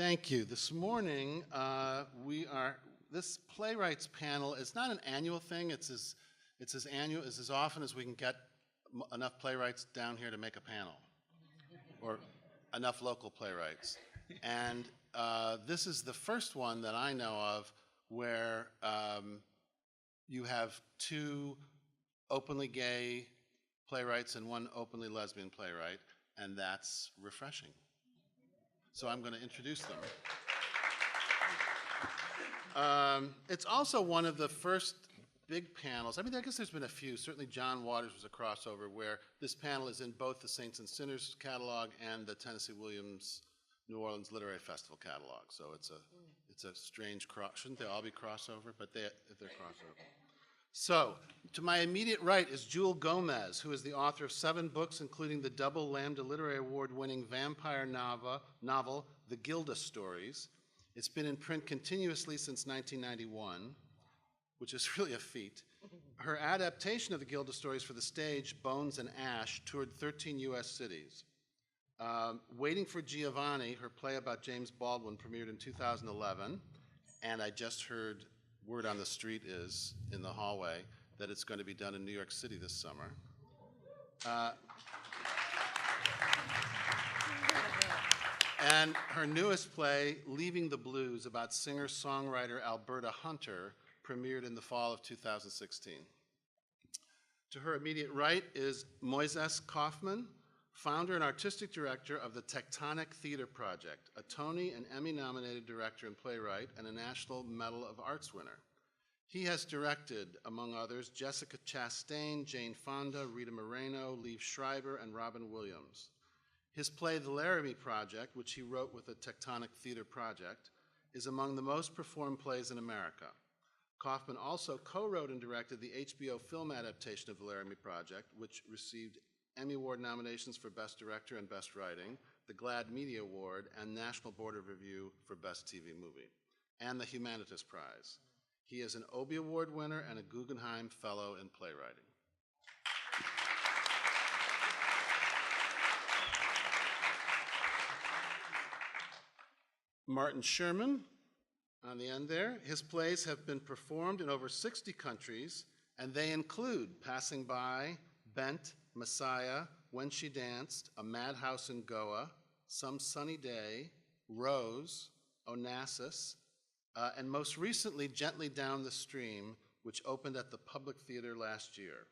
Thank you. This morning, this Playwrights panel is not an annual thing. It's as often as we can get enough playwrights down here to make a panel, or enough local playwrights. And this is the first one that I know of where you have two openly gay playwrights and one openly lesbian playwright, and that's refreshing. So I'm going to introduce them. It's also one of the first big panels. I mean, I guess there's been a few. Certainly John Waters was a crossover where this panel is in both the Saints and Sinners catalog and the Tennessee Williams New Orleans Literary Festival catalog. So it's a strange cross. Shouldn't they all be crossover? But they're crossover. So, to my immediate right is Jewel Gomez, who is the author of 7 books, including the double Lambda Literary Award-winning vampire novel, The Gilda Stories. It's been in print continuously since 1991, which is really a feat. Her adaptation of The Gilda Stories for the stage, Bones and Ash, toured 13 U.S. cities. Waiting for Giovanni, her play about James Baldwin, premiered in 2011, and I just heard word on the street is, in the hallway, that it's going to be done in New York City this summer. And her newest play, Leaving the Blues, about singer-songwriter Alberta Hunter, premiered in the fall of 2016. To her immediate right is Moises Kaufman, founder and artistic director of the Tectonic Theater Project, a Tony and Emmy-nominated director and playwright, and a National Medal of Arts winner. He has directed, among others, Jessica Chastain, Jane Fonda, Rita Moreno, Liev Schreiber, and Robin Williams. His play, The Laramie Project, which he wrote with the Tectonic Theater Project, is among the most performed plays in America. Kaufman also co-wrote and directed the HBO film adaptation of The Laramie Project, which received Emmy Award nominations for Best Director and Best Writing, the GLAAD Media Award, and National Board of Review for Best TV Movie, and the Humanitas Prize. He is an Obie Award winner and a Guggenheim Fellow in Playwriting. Martin Sherman, on the end there. His plays have been performed in over 60 countries, and they include Passing By, Bent, Messiah, When She Danced, A Madhouse in Goa, Some Sunny Day, Rose, Onassis, and most recently, Gently Down the Stream, which opened at the Public Theater last year.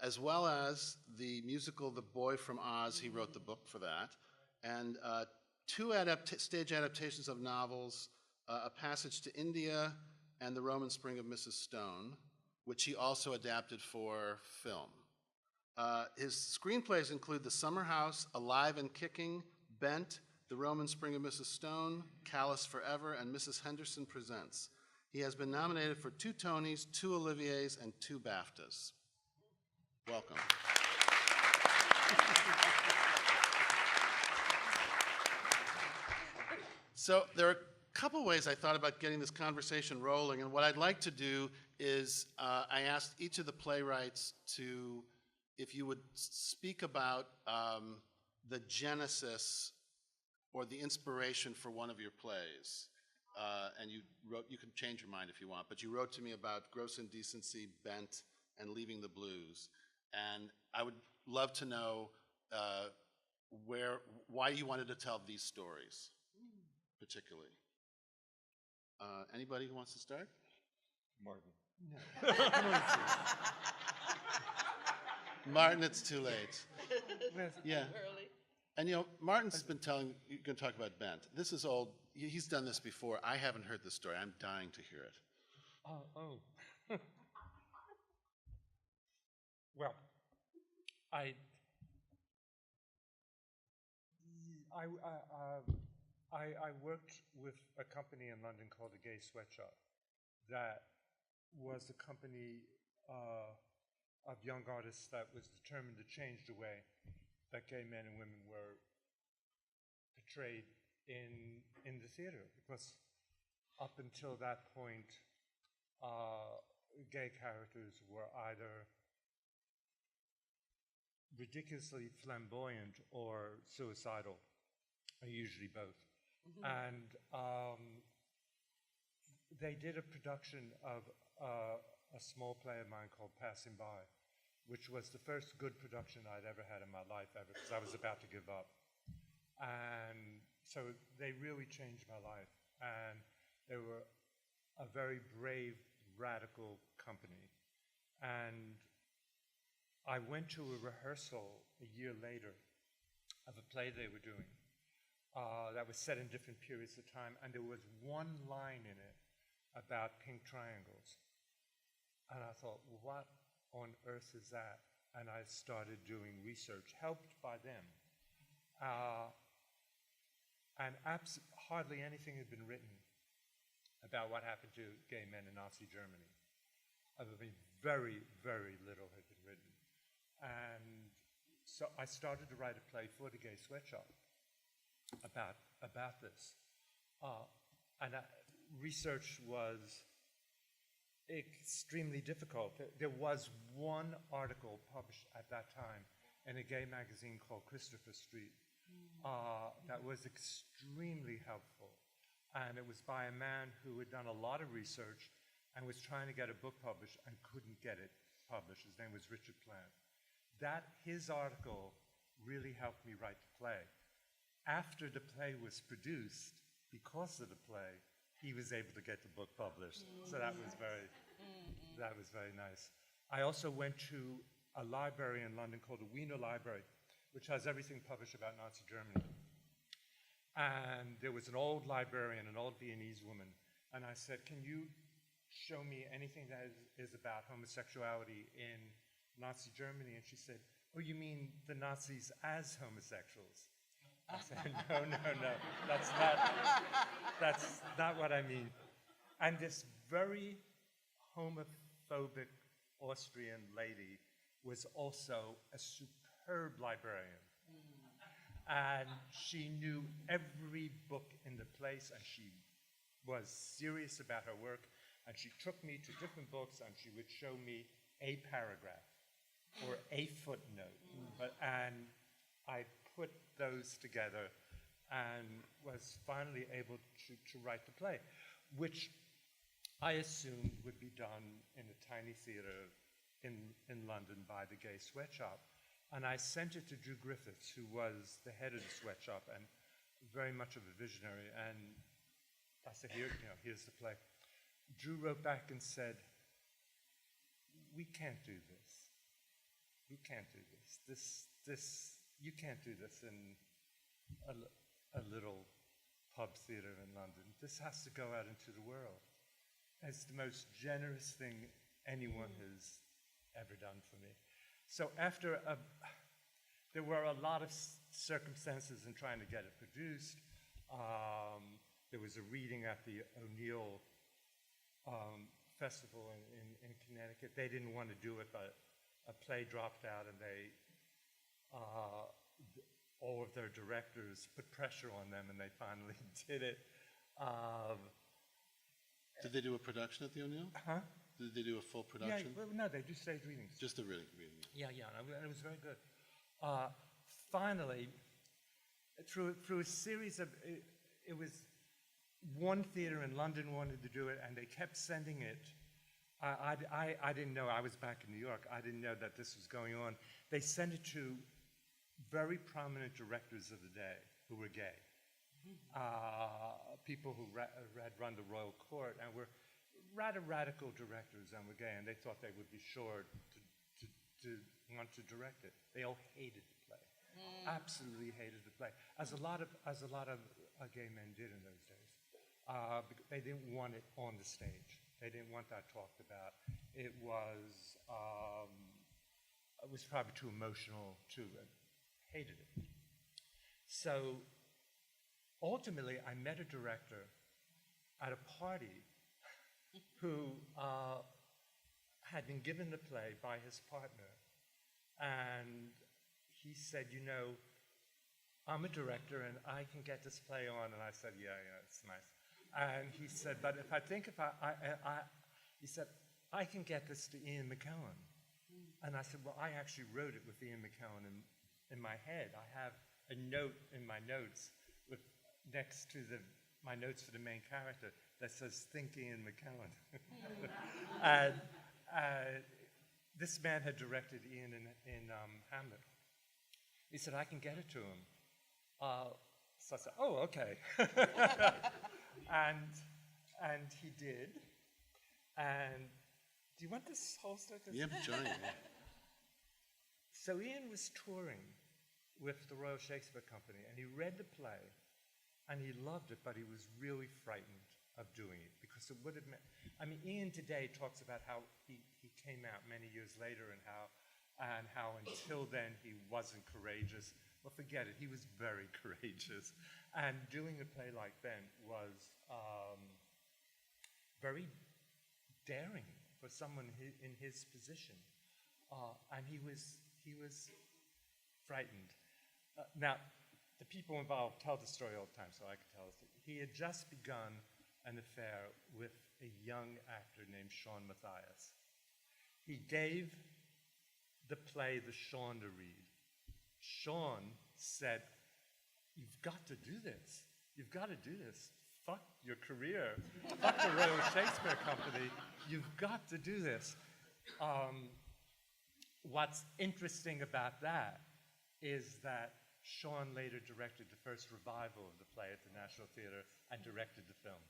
As well as the musical The Boy from Oz, he wrote the book for that, and 2 stage adaptations of novels, A Passage to India and The Roman Spring of Mrs. Stone, which he also adapted for film. His screenplays include The Summer House, Alive and Kicking, Bent, The Roman Spring of Mrs. Stone, Callous Forever, and Mrs. Henderson Presents. He has been nominated for 2 Tonys, 2 Oliviers, and 2 BAFTAs. Welcome. So there are a couple ways I thought about getting this conversation rolling, and what I'd like to do is I asked each of the playwrights to, if you would speak about the genesis or the inspiration for one of your plays. And you can change your mind if you want, but you wrote to me about Gross Indecency, Bent, and Leaving the Blues. And I would love to know why you wanted to tell these stories, particularly. Anybody who wants to start? Martin. No. Martin, it's too late. Yeah. And you know, Martin's been telling, you're going to talk about Bent. This is old, he's done this before. I haven't heard this story. I'm dying to hear it. Oh. Well, I worked with a company in London called the Gay Sweatshop that was a company of young artists that was determined to change the way that gay men and women were portrayed in the theater, because up until that point, gay characters were either ridiculously flamboyant or suicidal, or usually both. And they did a production of a small play of mine called Passing By, which was the first good production I'd ever had in my life ever, because I was about to give up. And so they really changed my life. And they were a very brave, radical company. And I went to a rehearsal a year later of a play they were doing that was set in different periods of time, and there was one line in it about pink triangles. And I thought, well, what on earth is that? And I started doing research, helped by them. And hardly anything had been written about what happened to gay men in Nazi Germany. I mean, very, very little had been written. And so I started to write a play for the Gay Sweatshop about this. Research was extremely difficult. There was one article published at that time in a gay magazine called Christopher Street that was extremely helpful. And it was by a man who had done a lot of research and was trying to get a book published and couldn't get it published. His name was Richard Plant. His article really helped me write the play. After the play was produced, because of the play, he was able to get the book published. So that was very nice. I also went to a library in London called the Wiener Library, which has everything published about Nazi Germany. And there was an old librarian, an old Viennese woman, and I said, can you show me anything that is about homosexuality in Nazi Germany? And she said, oh, you mean the Nazis as homosexuals? I said, no, that's not what I mean. And this very homophobic Austrian lady was also a superb librarian. And she knew every book in the place, and she was serious about her work. And she took me to different books, and she would show me a paragraph or a footnote. And I put those together and was finally able to write the play, which I assumed would be done in a tiny theater in London by the Gay Sweatshop. And I sent it to Drew Griffiths, who was the head of the sweatshop and very much of a visionary. And I said, here's the play. Drew wrote back and said, we can't do this. We can't do this. You can't do this in a little pub theater in London. This has to go out into the world. It's the most generous thing anyone has ever done for me. So after there were a lot of circumstances in trying to get it produced. There was a reading at the O'Neill Festival in Connecticut. They didn't want to do it, but a play dropped out, and all of their directors put pressure on them, and they finally did it. Did they do a production at the O'Neill? Huh? Did they do a full production? Yeah, well, no, they do stage readings. Just a reading. Yeah, and it was very good. Finally, through a series of, it was one theater in London wanted to do it, and they kept sending it. I didn't know. I was back in New York. I didn't know that this was going on. They sent it to very prominent directors of the day who were gay. People who had run the Royal Court and were rather radical directors and were gay, and they thought they would be sure to want to direct it. They all hated the play, absolutely hated the play, as a lot of gay men did in those days. They didn't want it on the stage. They didn't want that talked about. It was probably too emotional to hated it. So ultimately, I met a director at a party who had been given the play by his partner, and he said, I'm a director and I can get this play on. And I said, yeah, it's nice. And he said, but if he said, I can get this to Ian McKellen. And I said, well, I actually wrote it with Ian McKellen in my head. I have a note in my notes with next to my notes for the main character that says "Think Ian McKellen." And this man had directed Ian in Hamlet. He said, "I can get it to him." So I said, "Oh, okay." and he did. And do you want this whole story? Yeah, giant. So Ian was touring with the Royal Shakespeare Company, and he read the play, and he loved it, but he was really frightened of doing it because it would have meant. I mean, Ian today talks about how he came out many years later and how until then he wasn't courageous. Well, forget it. He was very courageous, and doing a play like that was very daring for someone in his position, and he was frightened. Now, the people involved tell the story all the time, so I can tell it. He had just begun an affair with a young actor named Sean Matthias. He gave the play to Sean to read. Sean said, "You've got to do this. You've got to do this. Fuck your career. Fuck the Royal Shakespeare Company. You've got to do this." What's interesting about that is that Sean later directed the first revival of the play at the National Theatre and directed the film.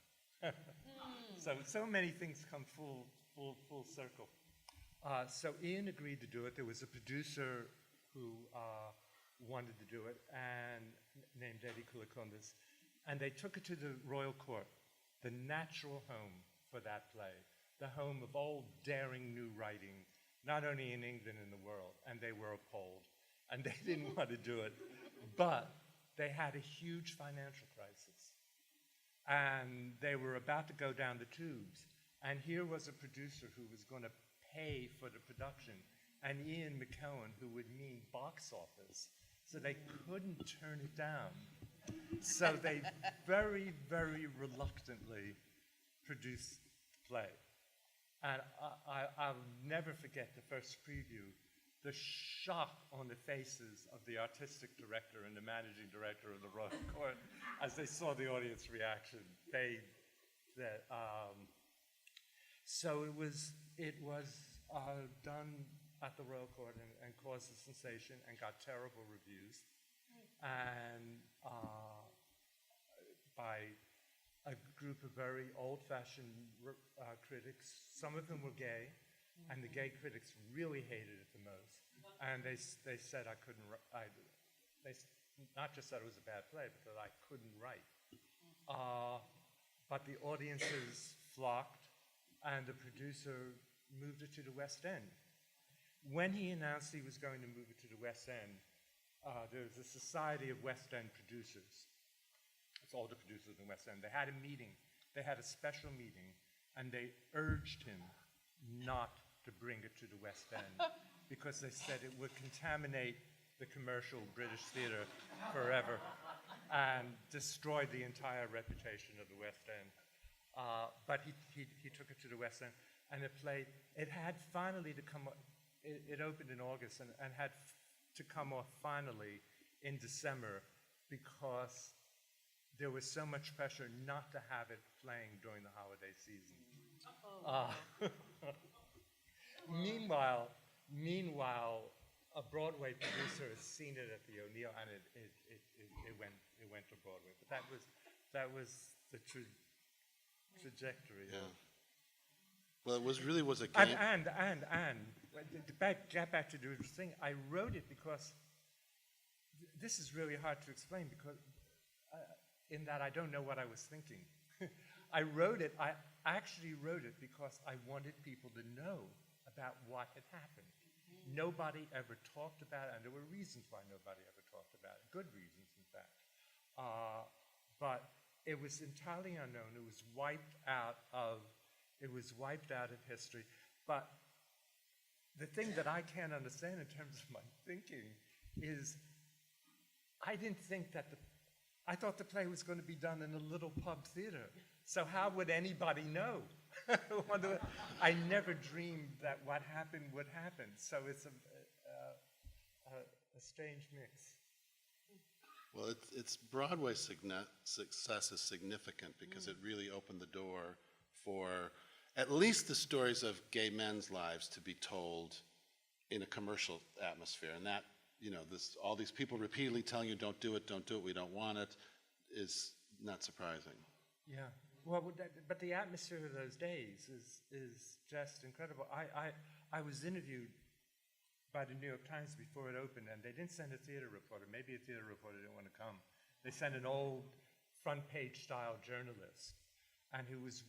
So many things come full circle. So Ian agreed to do it. There was a producer who wanted to do it, and named Eddie Koulikondas, and they took it to the Royal Court, the natural home for that play, the home of old, daring new writing, not only in England and the world, and they were appalled, and they didn't want to do it, but they had a huge financial crisis, and they were about to go down the tubes, and here was a producer who was going to pay for the production, and Ian McKellen, who would mean box office, so they couldn't turn it down. So they very, very reluctantly produced the play. And I'll never forget the first preview, the shock on the faces of the artistic director and the managing director of the Royal Court as they saw the audience reaction. So it was done at the Royal Court and caused a sensation and got terrible reviews. And by a group of very old-fashioned critics. Some of them were gay, and the gay critics really hated it the most. And they said I couldn't write. They not just said it was a bad play, but that I couldn't write. But the audiences flocked, and the producer moved it to the West End. When he announced he was going to move it to the West End, there was a Society of West End Producers. It's all the producers in the West End. They had a meeting. They had a special meeting, and they urged him not to bring it to the West End because they said it would contaminate the commercial British theatre forever and destroy the entire reputation of the West End. But he took it to the West End, and it had finally to come. It opened in August and had to come off finally in December because there was so much pressure not to have it playing during the holiday season. Meanwhile, a Broadway producer has seen it at the O'Neill, and it went to Broadway. But that was the trajectory. Yeah. Well, it was a game. And get back to the thing. I wrote it because this is really hard to explain because in that I don't know what I was thinking. I actually wrote it because I wanted people to know about what had happened. Nobody ever talked about it, and there were reasons why nobody ever talked about it, good reasons, in fact. But it was entirely unknown. It was wiped out of history. But the thing that I can't understand in terms of my thinking is I didn't think I thought the play was going to be done in a little pub theater. So how would anybody know? I never dreamed that what happened would happen. So it's a strange mix. Well, its Broadway success is significant because it really opened the door for at least the stories of gay men's lives to be told in a commercial atmosphere. And that, all these people repeatedly telling you, don't do it, we don't want it, is not surprising. Yeah. Well, but the atmosphere of those days is just incredible. I was interviewed by the New York Times before it opened, and they didn't send a theater reporter. Maybe a theater reporter didn't want to come. They sent an old front page style journalist, and he was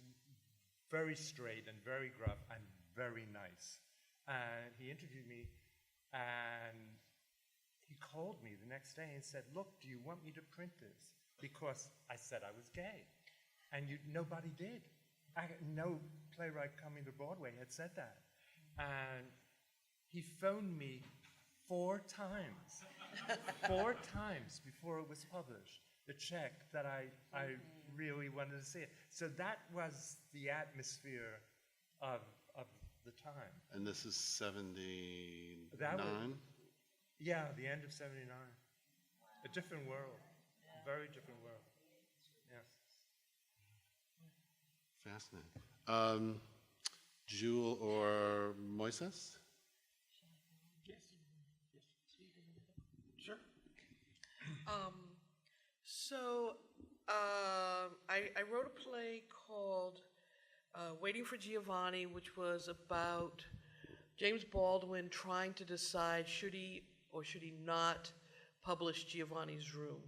very straight and very gruff and very nice. And he interviewed me, and he called me the next day and said, "Look, do you want me to print this?" Because I said I was gay. And nobody did. No playwright coming to Broadway had said that. And he phoned me 4 times, 4 times before it was published, to check that I really wanted to see it. So that was the atmosphere of the time. And this is 79? Yeah, the end of 79. A different world, a very different world. Yes. Fascinating. Jewel or Moises? Yes. Sure. I wrote a play called Waiting for Giovanni, which was about James Baldwin trying to decide should he or should he not publish Giovanni's Room.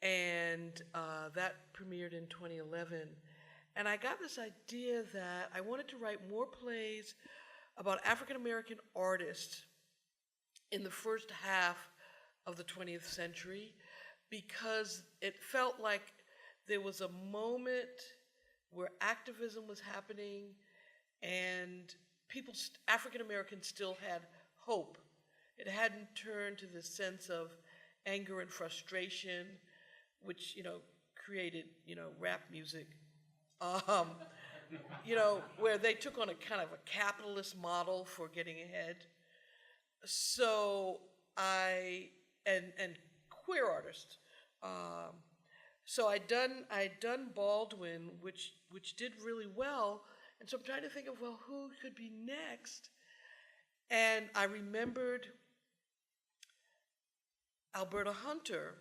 And that premiered in 2011. And I got this idea that I wanted to write more plays about African American artists in the first half of the 20th century, because it felt like there was a moment where activism was happening and African Americans still had hope. It hadn't turned to this sense of anger and frustration, which, created, rap music, where they took on a kind of a capitalist model for getting ahead. So and queer artists. So I'd done Baldwin, which did really well, and so I'm trying to think of, well, who could be next? And I remembered Alberta Hunter,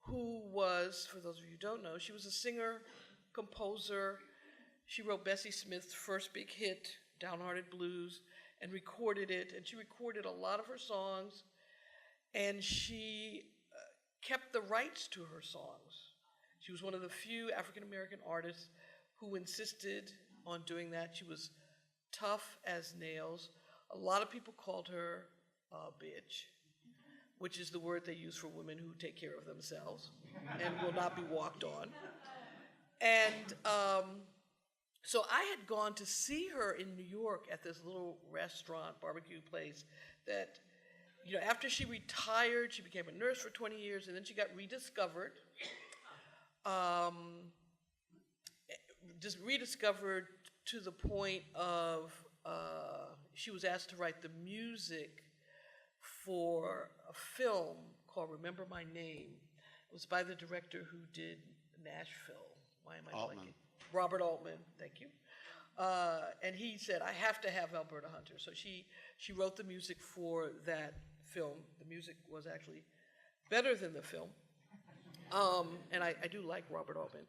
who was, for those of you who don't know, she was a singer, composer. She wrote Bessie Smith's first big hit, Downhearted Blues, and recorded it. And she recorded a lot of her songs, and she kept the rights to her songs. She was one of the few African American artists who insisted on doing that. She was tough as nails. A lot of people called her a bitch, which is the word they use for women who take care of themselves and will not be walked on. And so I had gone to see her in New York at this little restaurant, barbecue place, that, after she retired, she became a nurse for 20 years, and then she got rediscovered. Just rediscovered to the point of she was asked to write the music for a film called Remember My Name. It was by the director who did Nashville. Why am I blanking? Robert Altman, thank you. And he said, I have to have Alberta Hunter. So she wrote the music for that film. The music was actually better than the film. And I do like Robert Altman.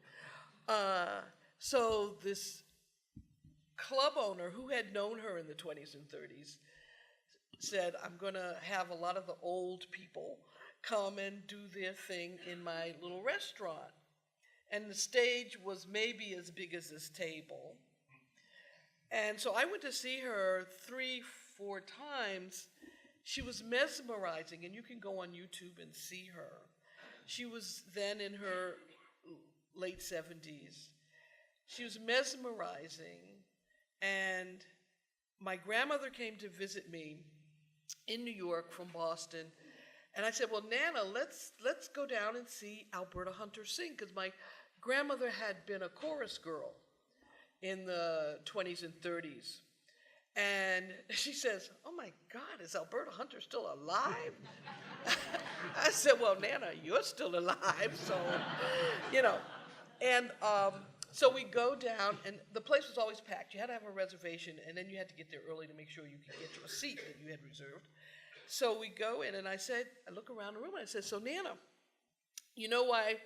So this club owner who had known her in the 20s and 30s said, I'm going to have a lot of the old people come and do their thing in my little restaurant. And the stage was maybe as big as this table. And so I went to see her 3-4 times. She was mesmerizing, and you can go on YouTube and see her. She was then in her late 70s. She was mesmerizing, and my grandmother came to visit me in New York from Boston, and I said, well, Nana, let's go down and see Alberta Hunter sing, because my grandmother had been a chorus girl in the 20s and 30s. And she says, "Oh my God, is Alberta Hunter still alive?" I said, "Well, Nana, you're still alive, so, you know." And so we go down, and the place was always packed. You had to have a reservation, and then you had to get there early to make sure you could get to a seat that you had reserved. So we go in, and I look around the room, and I said, "So, Nana, you know why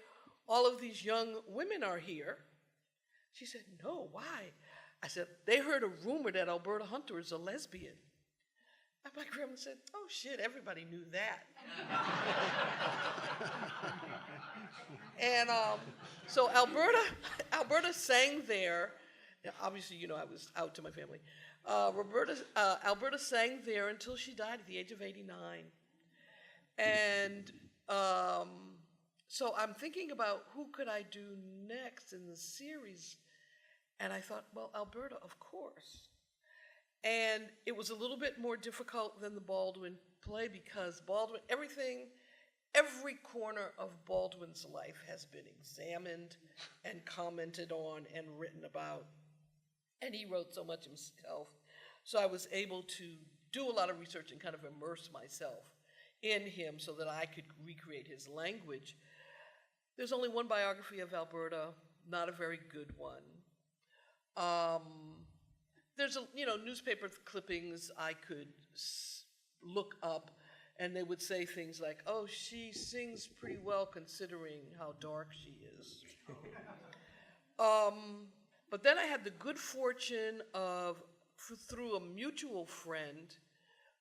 all of these young women are here?" She said, "No, why?" I said, "They heard a rumor that Alberta Hunter is a lesbian." And my grandma said, "Oh shit, everybody knew that." And so Alberta sang there. Obviously, you know, I was out to my family. Alberta sang there until she died at the age of 89. And so I'm thinking about who could I do next in the series. And I thought, well, Alberta, of course. And it was a little bit more difficult than the Baldwin play because Baldwin, every corner of Baldwin's life has been examined and commented on and written about. And he wrote so much himself. So I was able to do a lot of research and kind of immerse myself in him so that I could recreate his language. There's only one biography of Alberta, not a very good one. There's newspaper clippings I could look up, and they would say things like, "Oh, she sings pretty well considering how dark she is." But then I had the good fortune of, through a mutual friend,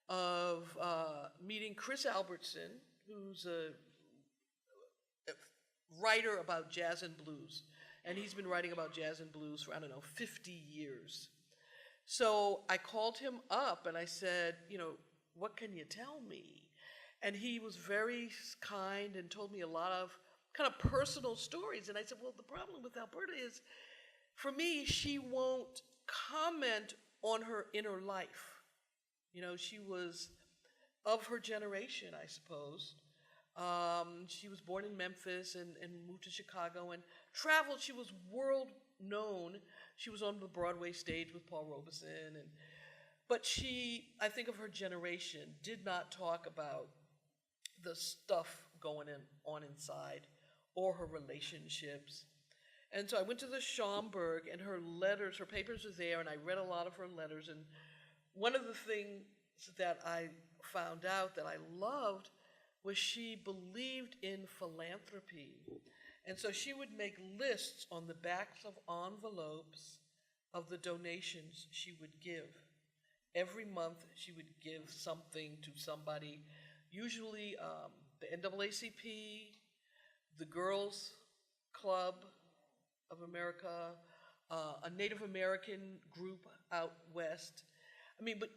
of meeting Chris Albertson, who's a writer about jazz and blues. And he's been writing about jazz and blues for, 50 years. So I called him up and I said, "What can you tell me?" And he was very kind and told me a lot of kind of personal stories. And I said, "Well, the problem with Alberta is, for me, she won't comment on her inner life. She was of her generation, I suppose. She was born in Memphis and moved to Chicago and traveled. She was world known. She was on the Broadway stage with Paul Robeson. But she, I think of her generation, did not talk about the stuff going on inside or her relationships. And so I went to the Schomburg, and her papers were there, and I read a lot of her letters. And one of the things that I found out that I loved was she believed in philanthropy. And so she would make lists on the backs of envelopes of the donations she would give. Every month she would give something to somebody, usually the NAACP, the Girls Club of America, a Native American group out west. But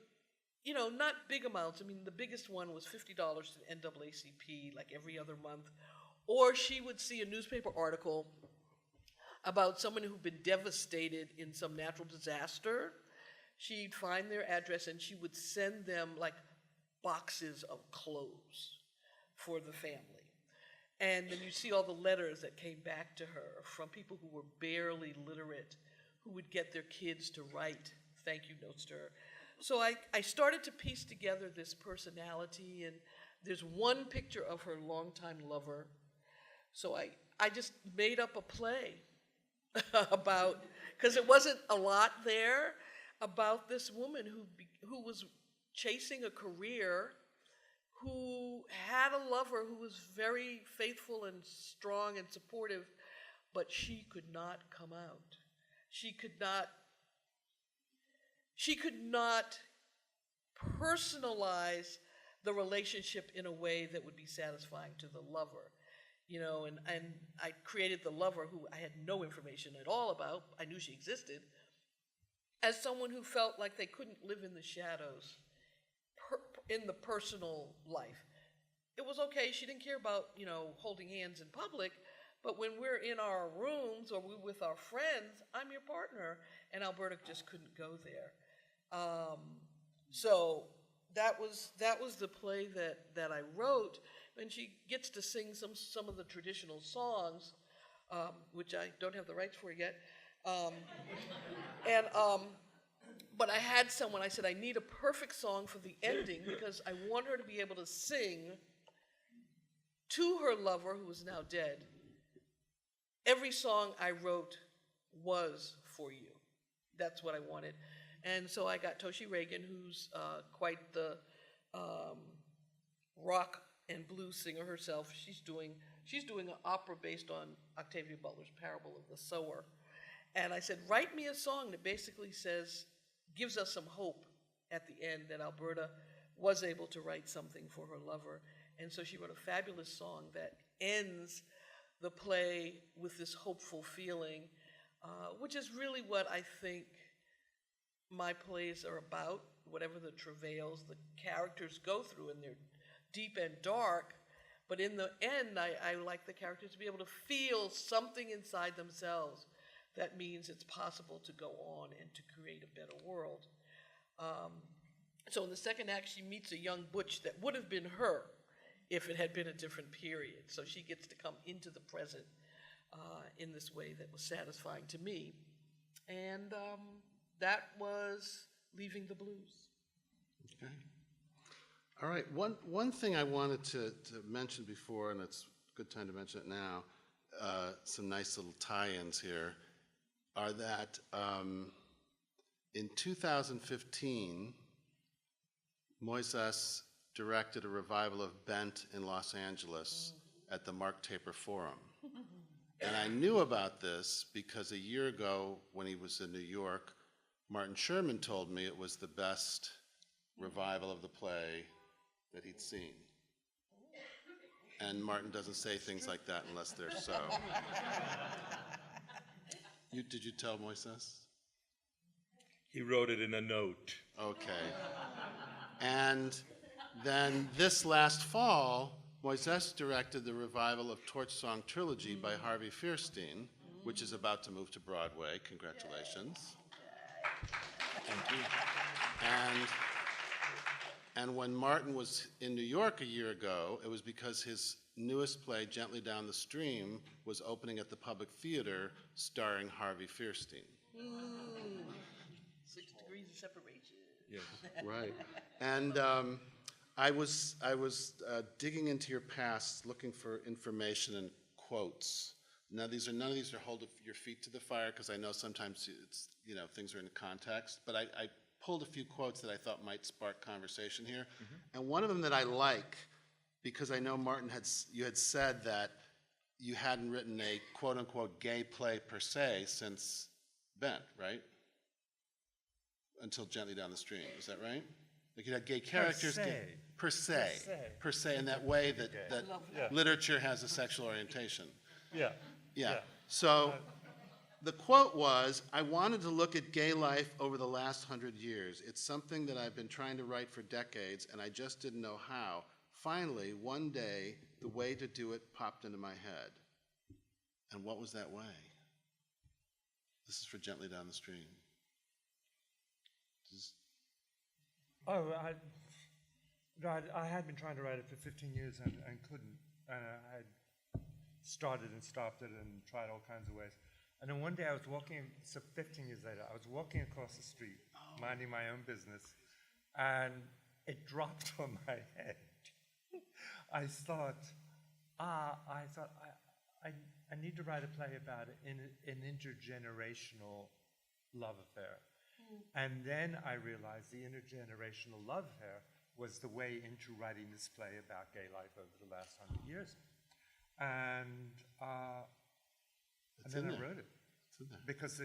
not big amounts. The biggest one was $50 to NAACP, like every other month. Or she would see a newspaper article about someone who'd been devastated in some natural disaster. She'd find their address and she would send them like boxes of clothes for the family. And then you see all the letters that came back to her from people who were barely literate, who would get their kids to write thank you notes to her. So I started to piece together this personality, and there's one picture of her longtime lover. So I just made up a play about, because it wasn't a lot there, about this woman who was chasing a career, who had a lover who was very faithful and strong and supportive, but she could not come out. She could not personalize the relationship in a way that would be satisfying to the lover. And I created the lover, who I had no information at all about. I knew she existed, as someone who felt like they couldn't live in the shadows in the personal life. It was okay, she didn't care about, holding hands in public, but when we're in our rooms or we're with our friends, I'm your partner, and Alberta just couldn't go there. So that was the play that I wrote, and she gets to sing some of the traditional songs, which I don't have the rights for yet. but I had someone, I said, I need a perfect song for the ending because I want her to be able to sing to her lover, who is now dead. Every song I wrote was for you. That's what I wanted. And so I got Toshi Reagan, who's quite the rock and blues singer herself. She's doing an opera based on Octavia Butler's Parable of the Sower. And I said, write me a song that basically gives us some hope at the end that Alberta was able to write something for her lover. And so she wrote a fabulous song that ends the play with this hopeful feeling, which is really what I think my plays are about, whatever the travails the characters go through, and they're deep and dark, but in the end, I like the characters to be able to feel something inside themselves that means it's possible to go on and to create a better world. So in the second act, she meets a young butch that would have been her if it had been a different period. So she gets to come into the present in this way that was satisfying to me. And that was Leaving the Blues. Okay. All right. One thing I wanted to mention before, and it's a good time to mention it now, some nice little tie-ins here, are that in 2015, Moises directed a revival of Bent in Los Angeles at the Mark Taper Forum. And I knew about this because a year ago, when he was in New York, Martin Sherman told me it was the best revival of the play that he'd seen. And Martin doesn't say things like that unless they're so. Did you tell Moises? He wrote it in a note. Okay. And then this last fall, Moises directed the revival of Torch Song Trilogy by Harvey Fierstein, which is about to move to Broadway. Congratulations. Thank you. And when Martin was in New York a year ago, it was because his newest play, Gently Down the Stream, was opening at the Public Theater starring Harvey Fierstein. 6 degrees of separation. Yes. Right. And I was digging into your past, looking for information and quotes. Now, none of these are hold your feet to the fire, because I know sometimes it's, things are in context, but I pulled a few quotes that I thought might spark conversation here. Mm-hmm. And one of them that I like, because I know Martin you had said that you hadn't written a quote unquote gay play per se since Bent, right? Until Gently Down the Stream, is that right? Like you had gay characters. Per se, in that way that literature has a sexual orientation. Yeah. So the quote was, I wanted to look at gay life over the last 100 years. It's something that I've been trying to write for decades, and I just didn't know how. Finally, one day, the way to do it popped into my head. And what was that way? This is for Gently Down the Stream. I had been trying to write it for 15 years and couldn't. And I had started and stopped it and tried all kinds of ways. And then one day I was walking, so 15 years later, I was walking across the street, minding my own business, and it dropped on my head. I thought, I need to write a play about an intergenerational love affair. And then I realized the intergenerational love affair was the way into writing this play about gay life over the last 100 years. And then I wrote it. Because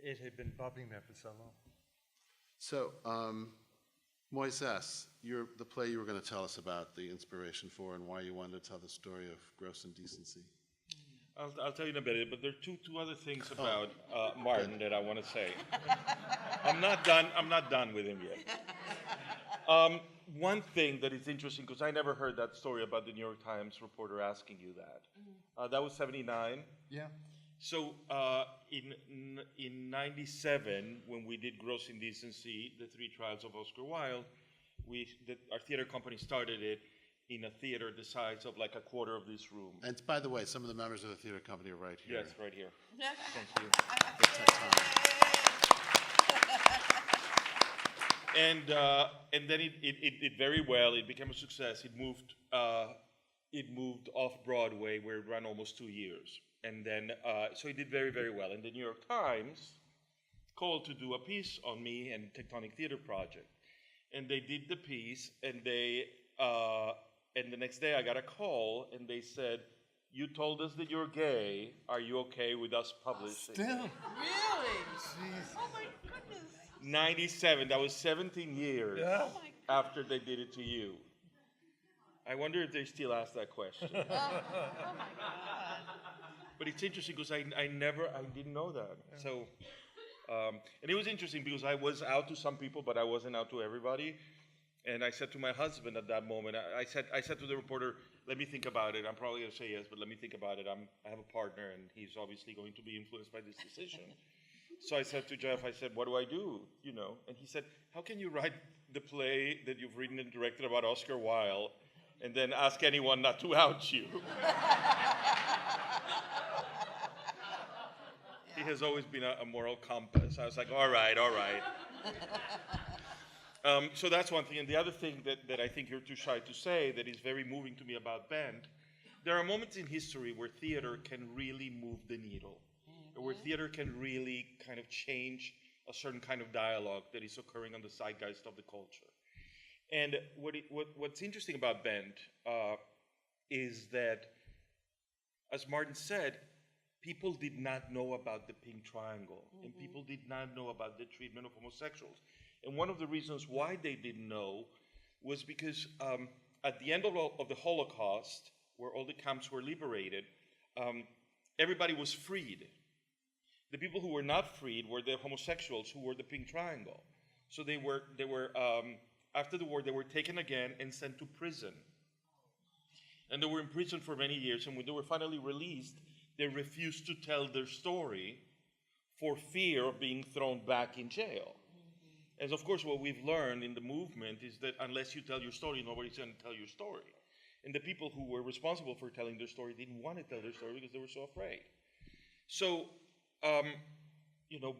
it had been bubbling there for so long. So, Moises, the play you were going to tell us about, the inspiration for, and why you wanted to tell the story of Gross Indecency. I'll tell you in a bit, but there are two other things about Martin that I want to say. I'm not done with him yet. One thing that is interesting, because I never heard that story about the New York Times reporter asking you that. That was 1979. Yeah. So in 97, when we did Gross Indecency, the 3 trials of Oscar Wilde, our theater company started it in a theater the size of like a quarter of this room. And by the way, some of the members of the theater company are right here. Yes, right here. Thank you. And then it did very well. It became a success. It moved off Broadway, where it ran almost 2 years. And then, so it did very, very well. And the New York Times called to do a piece on me and Tectonic Theater Project. And they did the piece, and and the next day I got a call, and they said, "You told us that you're gay. Are you okay with us publishing?" Still. Really? Oh my goodness. 97, that was 17 years Yeah. Oh my after they did it to you. I wonder if they still ask that question. Oh my God. But it's interesting because I didn't know that. So, and it was interesting because I was out to some people, but I wasn't out to everybody. And I said to my husband at that moment, I said to the reporter, "Let me think about it. I'm probably going to say yes, but let me think about it. I have a partner, and he's obviously going to be influenced by this decision." So I said to Jeff, I said, "What do I do?" You know, and he said, "How can you write the play that you've written and directed about Oscar Wilde, and then ask anyone not to out you?" He has always been a moral compass. I was like, all right. So that's one thing. And the other thing that I think you're too shy to say that is very moving to me about Bend, there are moments in history where theater can really move the needle, where theater can really kind of change a certain kind of dialogue that is occurring on the zeitgeist of the culture. And what's interesting about Bend is that, as Martin said, people did not know about the pink triangle, and people did not know about the treatment of homosexuals. And one of the reasons why they didn't know was because at the end of the Holocaust, where all the camps were liberated, everybody was freed. The people who were not freed were the homosexuals, who were the pink triangle. So they were after the war, they were taken again and sent to prison. And they were in prison for many years, and when they were finally released, they refused to tell their story for fear of being thrown back in jail. As of course, what we've learned in the movement is that unless you tell your story, nobody's going to tell your story. And the people who were responsible for telling their story didn't want to tell their story because they were so afraid. So,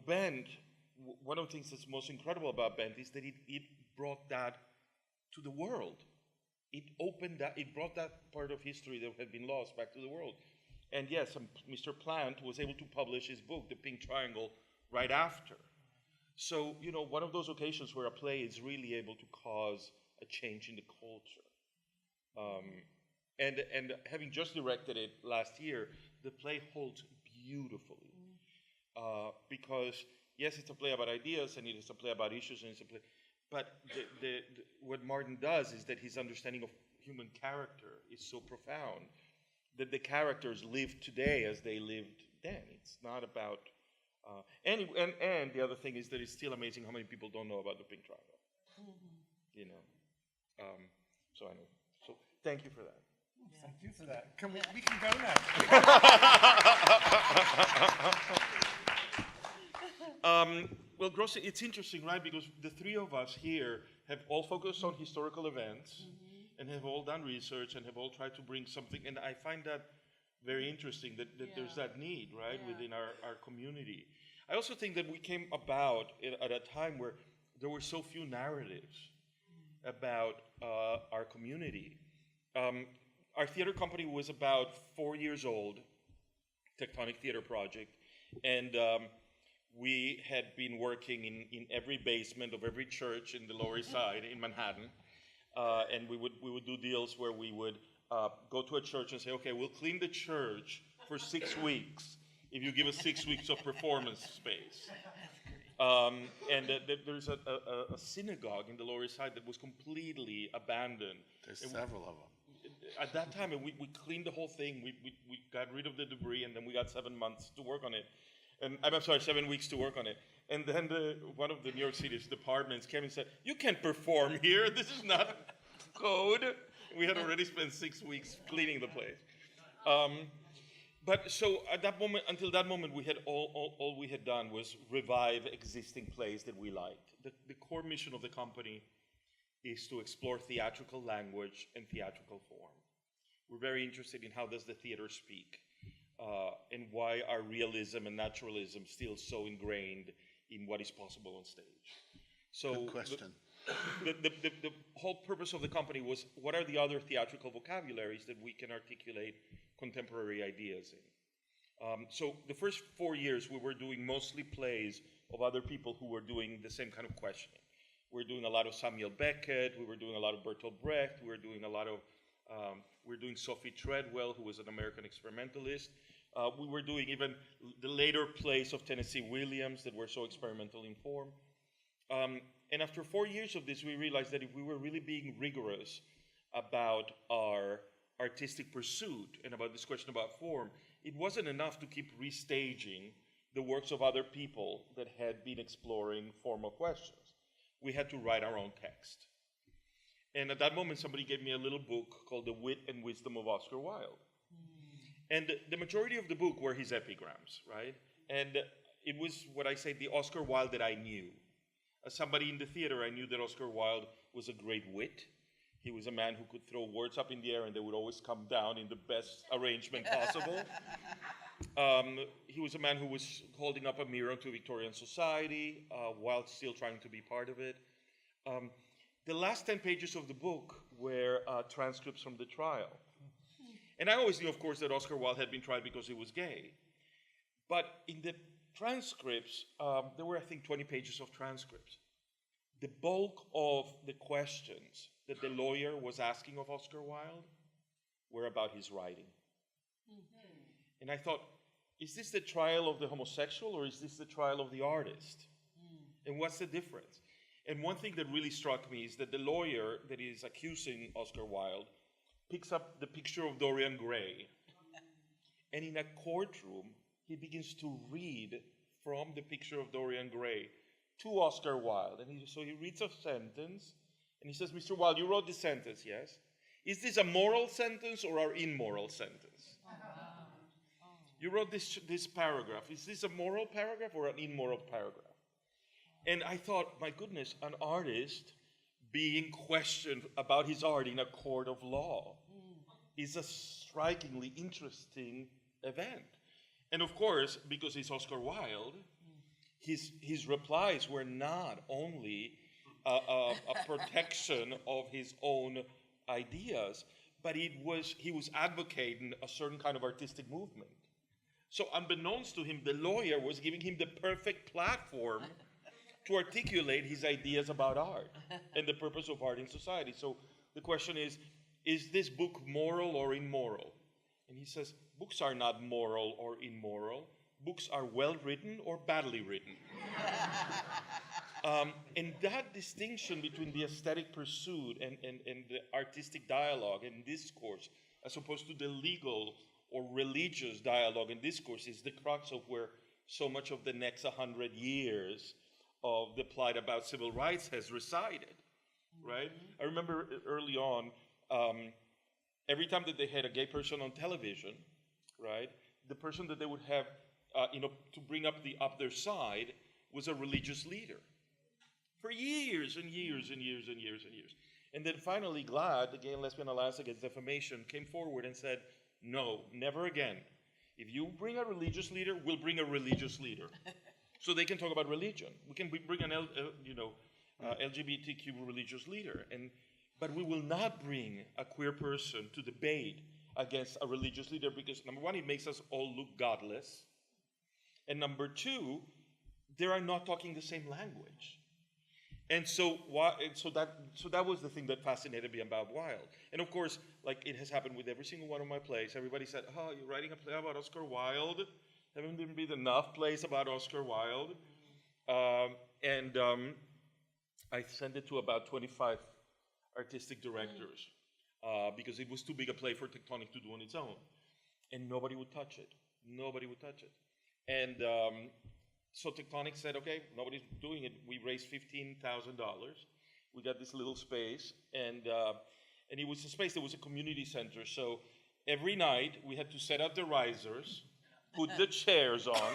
Bend, one of the things that's most incredible about Bend is that it brought that to the world. It brought that part of history that had been lost back to the world. And yes, Mr. Plant was able to publish his book, The Pink Triangle, right after. So, one of those occasions where a play is really able to cause a change in the culture. And having just directed it last year, the play holds beautifully. Because, yes, it's a play about ideas, and it is a play about issues, and it's a play. But what Martin does is that his understanding of human character is so profound that the characters live today as they lived then. It's not about, and the other thing is that it's still amazing how many people don't know about the pink triangle. So anyway, so thank you for that. Thank you for that. We can go now. Well, Grossi, it's interesting, right? Because the three of us here have all focused on historical events and have all done research and have all tried to bring something. And I find that very interesting that there's that need, right, within our community. I also think that we came about at a time where there were so few narratives about our community. Our theater company was about 4 years old, Tectonic Theater Project, and we had been working in every basement of every church in the Lower East Side in Manhattan, and we would do deals where we would go to a church and say, okay, we'll clean the church for 6 weeks if you give us 6 weeks of performance space. And there's a synagogue in the Lower East Side that was completely abandoned. There's several of them. At that time, we cleaned the whole thing. We got rid of the debris, and then we got 7 months to work on it. And I'm sorry, 7 weeks to work on it. And then one of the New York City's departments came and said, "You can't perform here. This is not code." We had already spent 6 weeks cleaning the place. But so at that moment, until that moment, we had all we had done was revive existing plays that we liked. The core mission of the company is to explore theatrical language and theatrical form. We're very interested in how does the theater speak, and why are realism and naturalism still so ingrained in what is possible on stage. So Good question. the whole purpose of the company was, what are the other theatrical vocabularies that we can articulate contemporary ideas in? So the first 4 years, we were doing mostly plays of other people who were doing the same kind of questioning. We were doing a lot of Samuel Beckett, we were doing a lot of Bertolt Brecht, we were doing a lot of, we were doing Sophie Treadwell, who was an American experimentalist. We were doing even the later plays of Tennessee Williams that were so experimental in form. And after 4 years of this, we realized that if we were really being rigorous about our artistic pursuit and about this question about form, it wasn't enough to keep restaging the works of other people that had been exploring formal questions. We had to write our own text. And at that moment, somebody gave me a little book called The Wit and Wisdom of Oscar Wilde. And the majority of the book were his epigrams, right? And it was what I say, the Oscar Wilde that I knew. As somebody in the theater, I knew that Oscar Wilde was a great wit. He was a man who could throw words up in the air and they would always come down in the best arrangement possible. He was a man who was holding up a mirror to Victorian society while still trying to be part of it. The last 10 pages of the book were transcripts from the trial. And I always knew, of course, that Oscar Wilde had been tried because he was gay. But in the transcripts, there were, I think, 20 pages of transcripts. The bulk of the questions that the lawyer was asking of Oscar Wilde were about his writing. And I thought, is this the trial of the homosexual or is this the trial of the artist? And what's the difference? And one thing that really struck me is that the lawyer that is accusing Oscar Wilde picks up the picture of Dorian Gray. And in a courtroom, he begins to read from the picture of Dorian Gray to Oscar Wilde. And so he reads a sentence, and he says, Mr. Wilde, you wrote this sentence, yes? Is this a moral sentence or an immoral sentence? You wrote this paragraph. Is this a moral paragraph or an immoral paragraph? And I thought, my goodness, an artist being questioned about his art in a court of law is a strikingly interesting event. And of course, because he's Oscar Wilde, his replies were not only a protection of his own ideas, but he was advocating a certain kind of artistic movement. So unbeknownst to him, the lawyer was giving him the perfect platform to articulate his ideas about art and the purpose of art in society. So the question is this book moral or immoral? And he says, books are not moral or immoral. Books are well written or badly written. And that distinction between the aesthetic pursuit and the artistic dialogue and discourse, as opposed to the legal or religious dialogue and discourse, is the crux of where so much of the next 100 years of the plight about civil rights has resided, right? I remember early on, every time that they had a gay person on television, right, the person that they would have, to bring up their side was a religious leader for years and years and years and years and years. And then finally, GLAAD, the Gay and Lesbian Alliance Against Defamation, came forward and said, no, never again. If you bring a religious leader, we'll bring a religious leader. So they can talk about religion. We can bring an LGBTQ religious leader, but we will not bring a queer person to debate against a religious leader because, number one, it makes us all look godless, and number two, they are not talking the same language. And so that was the thing that fascinated me about Wilde. And of course, like it has happened with every single one of my plays, everybody said, oh, you're writing a play about Oscar Wilde? Haven't there been enough plays about Oscar Wilde? I sent it to about 25 artistic directors because it was too big a play for Tectonic to do on its own. And nobody would touch it. Nobody would touch it. And so Tectonic said, okay, nobody's doing it. We raised $15,000. We got this little space, and it was a space that was a community center. So every night we had to set up the risers, put the chairs on,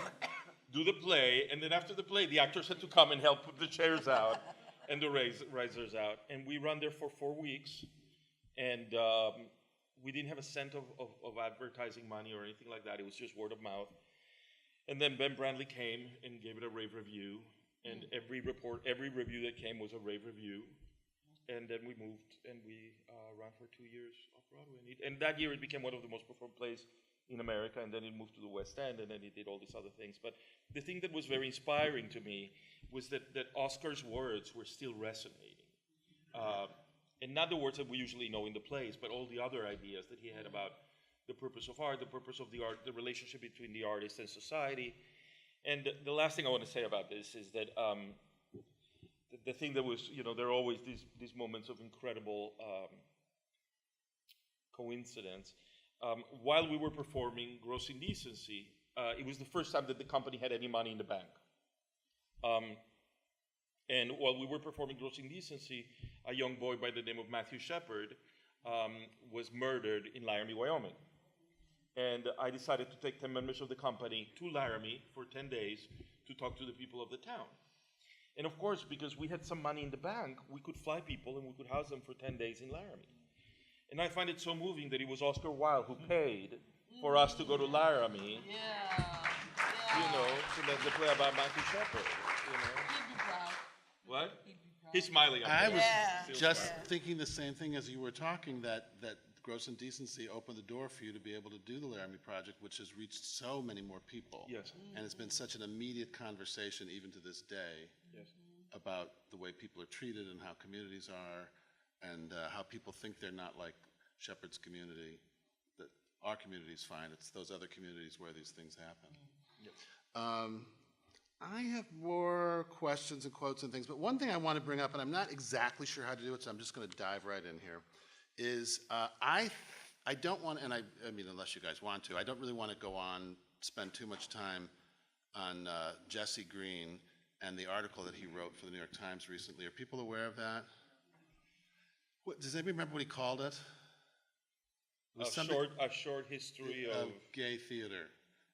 do the play, and then after the play, the actors had to come and help put the chairs out and the risers out. And we ran there for 4 weeks, and we didn't have a cent of advertising money or anything like that. It was just word of mouth. And then Ben Brantley came and gave it a rave review, And every review that came was a rave review. And then we moved and we ran for 2 years off-Broadway. And that year it became one of the most performed plays in America, and then it moved to the West End, and then it did all these other things. But the thing that was very inspiring to me was that Oscar's words were still resonating. And not the words that we usually know in the plays, but all the other ideas that he had about the purpose of art, the purpose of the art, the relationship between the artist and society. And the last thing I want to say about this is that the thing that was, there are always these moments of incredible coincidence. While we were performing Gross Indecency, it was the first time that the company had any money in the bank. And while we were performing Gross Indecency, a young boy by the name of Matthew Shepard was murdered in Laramie, Wyoming. And I decided to take 10 members of the company to Laramie for 10 days to talk to the people of the town. And of course, because we had some money in the bank, we could fly people and we could house them for 10 days in Laramie. And I find it so moving that it was Oscar Wilde who paid for us to go to Laramie, to make the play about Matthew Shepard, He'd be proud. What? He'd be proud. He's smiling. I was Yeah. just thinking the same thing as you were talking, that Gross Indecency opened the door for you to be able to do the Laramie Project, which has reached so many more people. Yes. And it's been such an immediate conversation, even to this day, Yes. about the way people are treated and how communities are, and how people think they're not like Shepherd's community, that our community's fine, it's those other communities where these things happen. I have more questions and quotes and things, but one thing I want to bring up, and I'm not exactly sure how to do it, so I'm just going to dive right in here, is I don't want, and I mean, unless you guys want to, I don't really want to go on, spend too much time on Jesse Green and the article that he wrote for the New York Times recently. Are people aware of that? Does anybody remember what he called it? It was A short history of gay theater.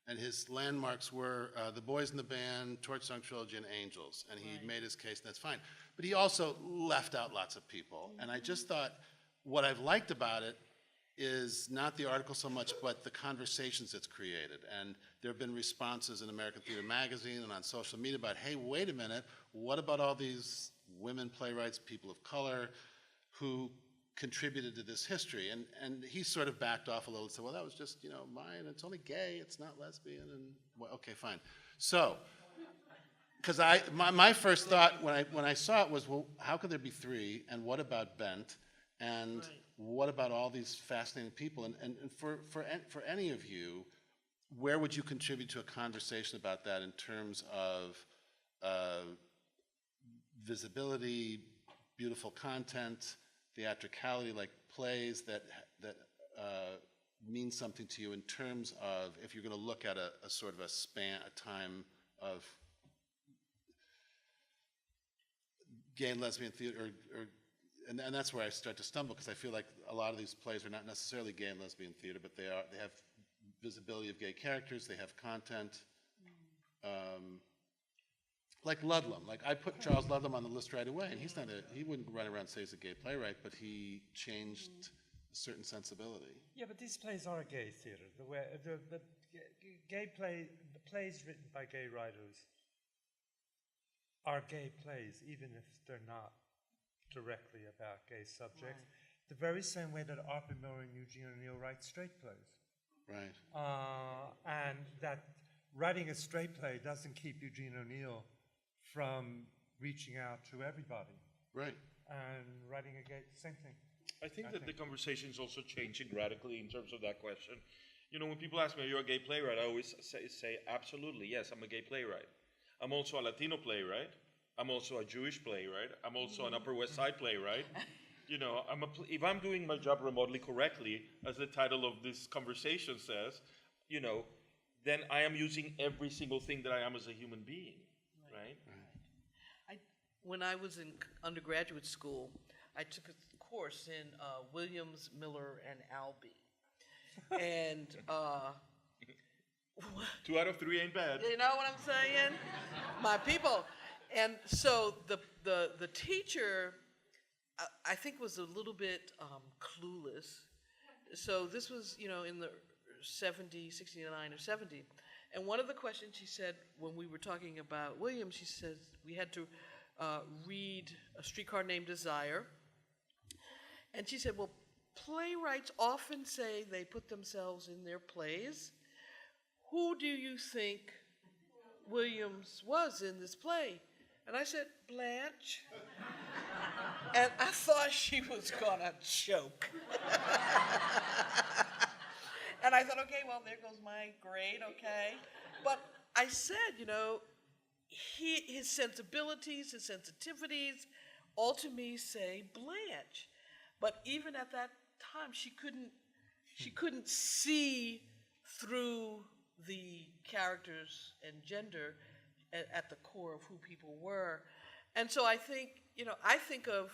And his landmarks were The Boys in the Band, Torch Song Trilogy, and Angels. And he made his case, and that's fine. But he also left out lots of people. And I just thought what I've liked about it is not the article so much, but the conversations it's created. And there have been responses in American Theater Magazine and on social media about, hey, wait a minute, what about all these women playwrights, people of color, who contributed to this history? And he sort of backed off a little and said, well, that was just, mine, it's only gay, it's not lesbian, and, well, okay, fine. So, because my first thought when I saw it was, well, how could there be three, and what about Bent, and what about all these fascinating people? And for any of you, where would you contribute to a conversation about that in terms of visibility, beautiful content, theatricality, like plays that mean something to you in terms of, if you're going to look at a sort of a time of gay and lesbian theater, and that's where I start to stumble, because I feel like a lot of these plays are not necessarily gay and lesbian theater, but they have visibility of gay characters, they have content. Like Ludlum, like I put Charles Ludlum on the list right away, and he wouldn't run around and say he's a gay playwright, but he changed a certain sensibility. Yeah, but these plays are a gay theater. The plays written by gay writers are gay plays, even if they're not directly about gay subjects. The very same way that Arthur Miller and Eugene O'Neill write straight plays. Right. And that writing a straight play doesn't keep Eugene O'Neill from reaching out to everybody. Right. And writing a gay, same thing. I think that the conversation is also changing radically in terms of that question. When people ask me, are you a gay playwright? I always say absolutely, yes, I'm a gay playwright. I'm also a Latino playwright. I'm also a Jewish playwright. I'm also an Upper West Side playwright. If I'm doing my job remotely correctly, as the title of this conversation says, then I am using every single thing that I am as a human being, right? When I was in undergraduate school, I took a course in Williams, Miller, and Albee. And 2 out of 3 ain't bad. you know what I'm saying? My people. And so the teacher, I think, was a little bit clueless. So this was, in the 69 or 70. And one of the questions she said when we were talking about William, she says we had to read A Streetcar Named Desire. And she said, well, playwrights often say they put themselves in their plays. Who do you think Williams was in this play? And I said, Blanche. And I thought she was gonna choke. And I thought, okay, well, there goes my grade, okay. But I said, you know, his sensibilities, his sensitivities, all to me say Blanche. But even at that time, she couldn't see through the characters and gender at the core of who people were. And so I think, you know, I think of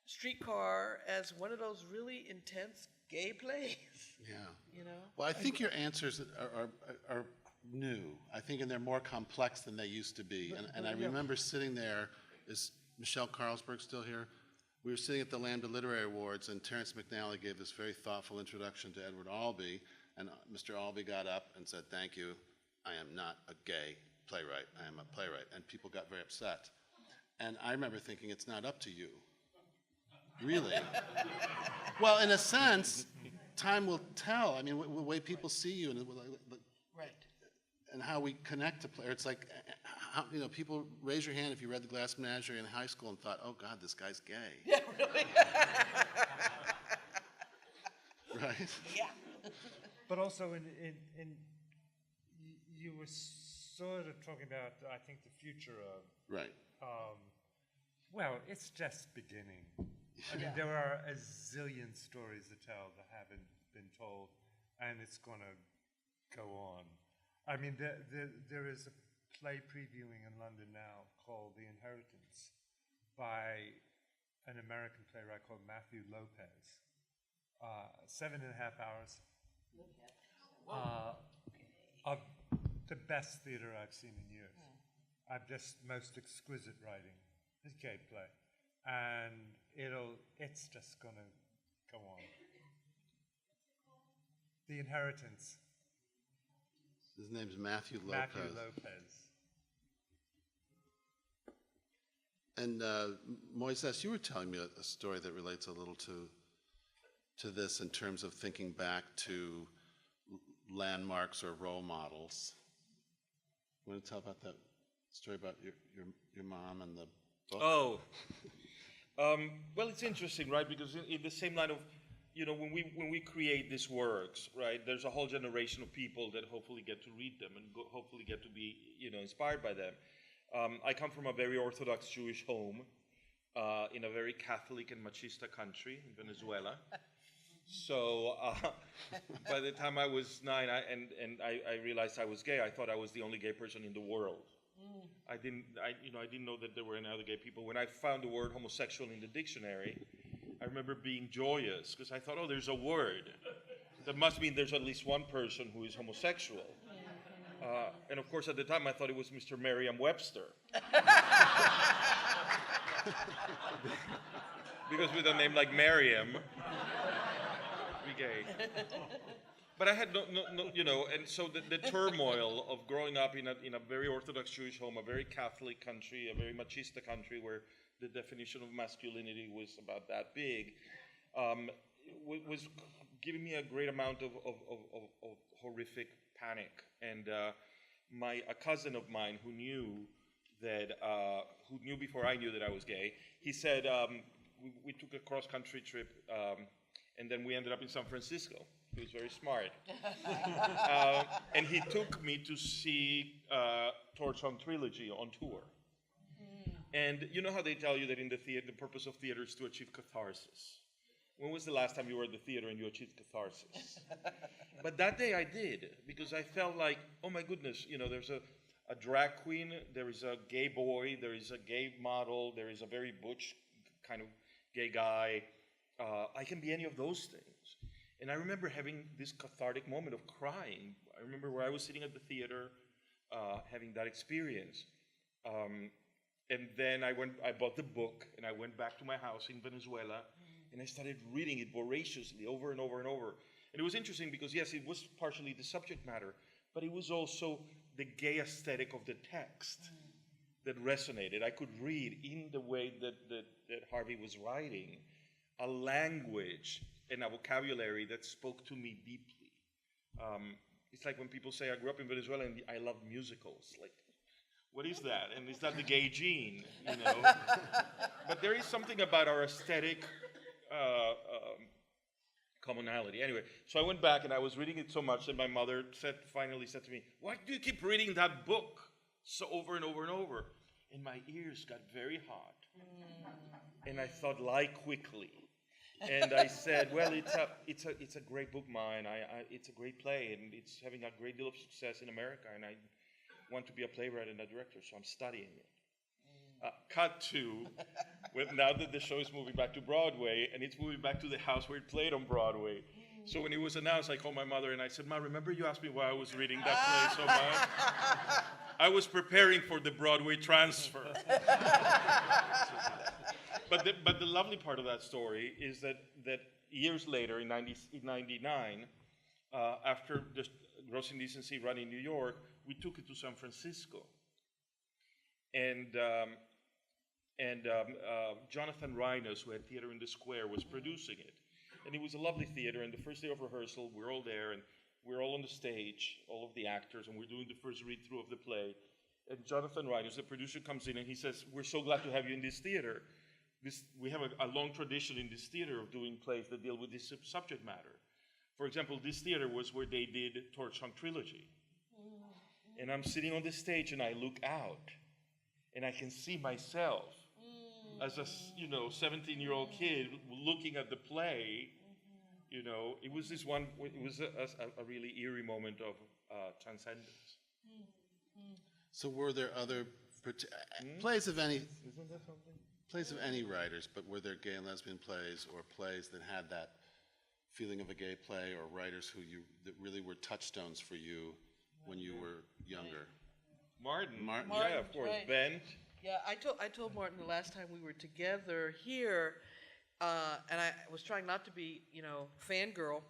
Streetcar as one of those really intense gay plays. Yeah. You know? Well, I think your answers are new. I think, and they're more complex than they used to be. And I remember sitting there, is Michelle Carlsberg still here? We were sitting at the Lambda Literary Awards, and Terrence McNally gave this very thoughtful introduction to Edward Albee, and Mr. Albee got up and said, thank you, I am not a gay playwright, I am a playwright. And people got very upset. And I remember thinking, it's not up to you. Really? Well, in a sense, time will tell. I mean, the way people see you and Right. and how we connect to play. It's like, how, you know, people raise your hand if you read The Glass Menagerie in high school and thought, oh God, this guy's gay. Yeah, really? Right? Yeah. But also, you were sort of talking about, I think, the future of, Right. well, it's just beginning. I mean, there are a zillion stories to tell that haven't been told, and it's going to go on. I mean, there is a play previewing in London now called The Inheritance by an American playwright called Matthew Lopez. 7.5 hours of the best theater I've seen in years. I've just most exquisite writing. It's a gay play. And it's just going to go on. The Inheritance. His name's Matthew Lopez. Matthew Lopez. And Moises, you were telling me a story that relates a little to this in terms of thinking back to landmarks or role models. You want to tell about that story about your mom and the book? Oh, well, it's interesting, right? Because in the same line of, you know, when we create these works, right? There's a whole generation of people that hopefully get to read them and hopefully get to be, you know, inspired by them. I come from a very Orthodox Jewish home in a very Catholic and machista country in Venezuela. So by the time I was 9, I realized I was gay, I thought I was the only gay person in the world. I didn't know that there were any other gay people. When I found the word homosexual in the dictionary, I remember being joyous because I thought, oh, there's a word. That must mean there's at least one person who is homosexual. And of course, at the time, I thought it was Mr. Merriam-Webster. Because with a name like Merriam, be gay. But I had no, you know, and so the turmoil of growing up in a very Orthodox Jewish home, a very Catholic country, a very machista country where the definition of masculinity was about that big, was giving me a great amount of horrific panic. And a cousin of mine who knew before I knew that I was gay, he said, we took a cross-country trip, and then we ended up in San Francisco. He was very smart. And he took me to see Torchon Trilogy on tour. And you know how they tell you that in the theater, the purpose of theater is to achieve catharsis. When was the last time you were at the theater and you achieved catharsis? But that day I did, because I felt like, oh my goodness, you know, there's a drag queen, there is a gay boy, there is a gay model, there is a very butch kind of gay guy. I can be any of those things. And I remember having this cathartic moment of crying. I remember where I was sitting at the theater, having that experience. And then I bought the book, and I went back to my house in Venezuela, and I started reading it voraciously over and over and over. And it was interesting because, yes, it was partially the subject matter, but it was also the gay aesthetic of the text that resonated. I could read in the way that Harvey was writing a language and a vocabulary that spoke to me deeply. It's like when people say, I grew up in Venezuela and I love musicals. Like, what is that? And is that the gay gene? You know? But there is something about our aesthetic commonality. Anyway, so I went back and I was reading it so much that my mother finally said to me, why do you keep reading that book so over and over and over? And my ears got very hot. And I thought, lie quickly. And I said, well, it's a great book, mine. It's a great play, and it's having a great deal of success in America, and I want to be a playwright and a director, so I'm studying it. Cut to, now that the show is moving back to Broadway, and it's moving back to the house where it played on Broadway. So when it was announced, I called my mother, and I said, Ma, remember you asked me why I was reading that play so much? I was preparing for the Broadway transfer. But the lovely part of that story is that years later, in 99, after the Gross Indecency run in New York, we took it to San Francisco. And Jonathan Reines, who had Theater in the Square, was producing it. And it was a lovely theater, and the first day of rehearsal, we're all there, and we're all on the stage, all of the actors, and we're doing the first read-through of the play. And Jonathan Reines, the producer, comes in and he says, we're so glad to have you in this theater. We have a long tradition in this theater of doing plays that deal with this subject matter. For example, this theater was where they did Torch Song Trilogy. And I'm sitting on the stage and I look out and I can see myself as a 17-year-old kid looking at the play. You know, it was a really eerie moment of transcendence. So were there other plays of any writers, but were there gay and lesbian plays or plays that had that feeling of a gay play, or writers that really were touchstones for you when you were younger? Martin, Martin, yeah, of course. right. Bent. Yeah, I told Martin the last time we were together here, and I was trying not to be, fangirl,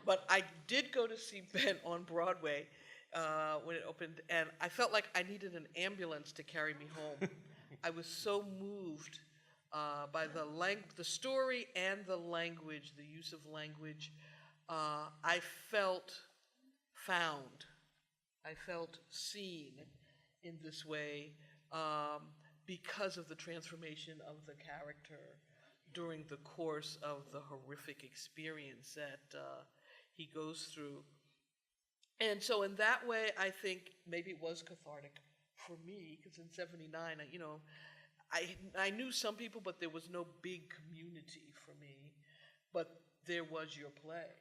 but I did go to see Ben on Broadway when it opened, and I felt like I needed an ambulance to carry me home. I was so moved by the story and the language, the use of language. I felt found. I felt seen in this way because of the transformation of the character during the course of the horrific experience that he goes through. And so in that way, I think maybe it was cathartic for me, because in '79, I knew some people, but there was no big community for me. But there was your play,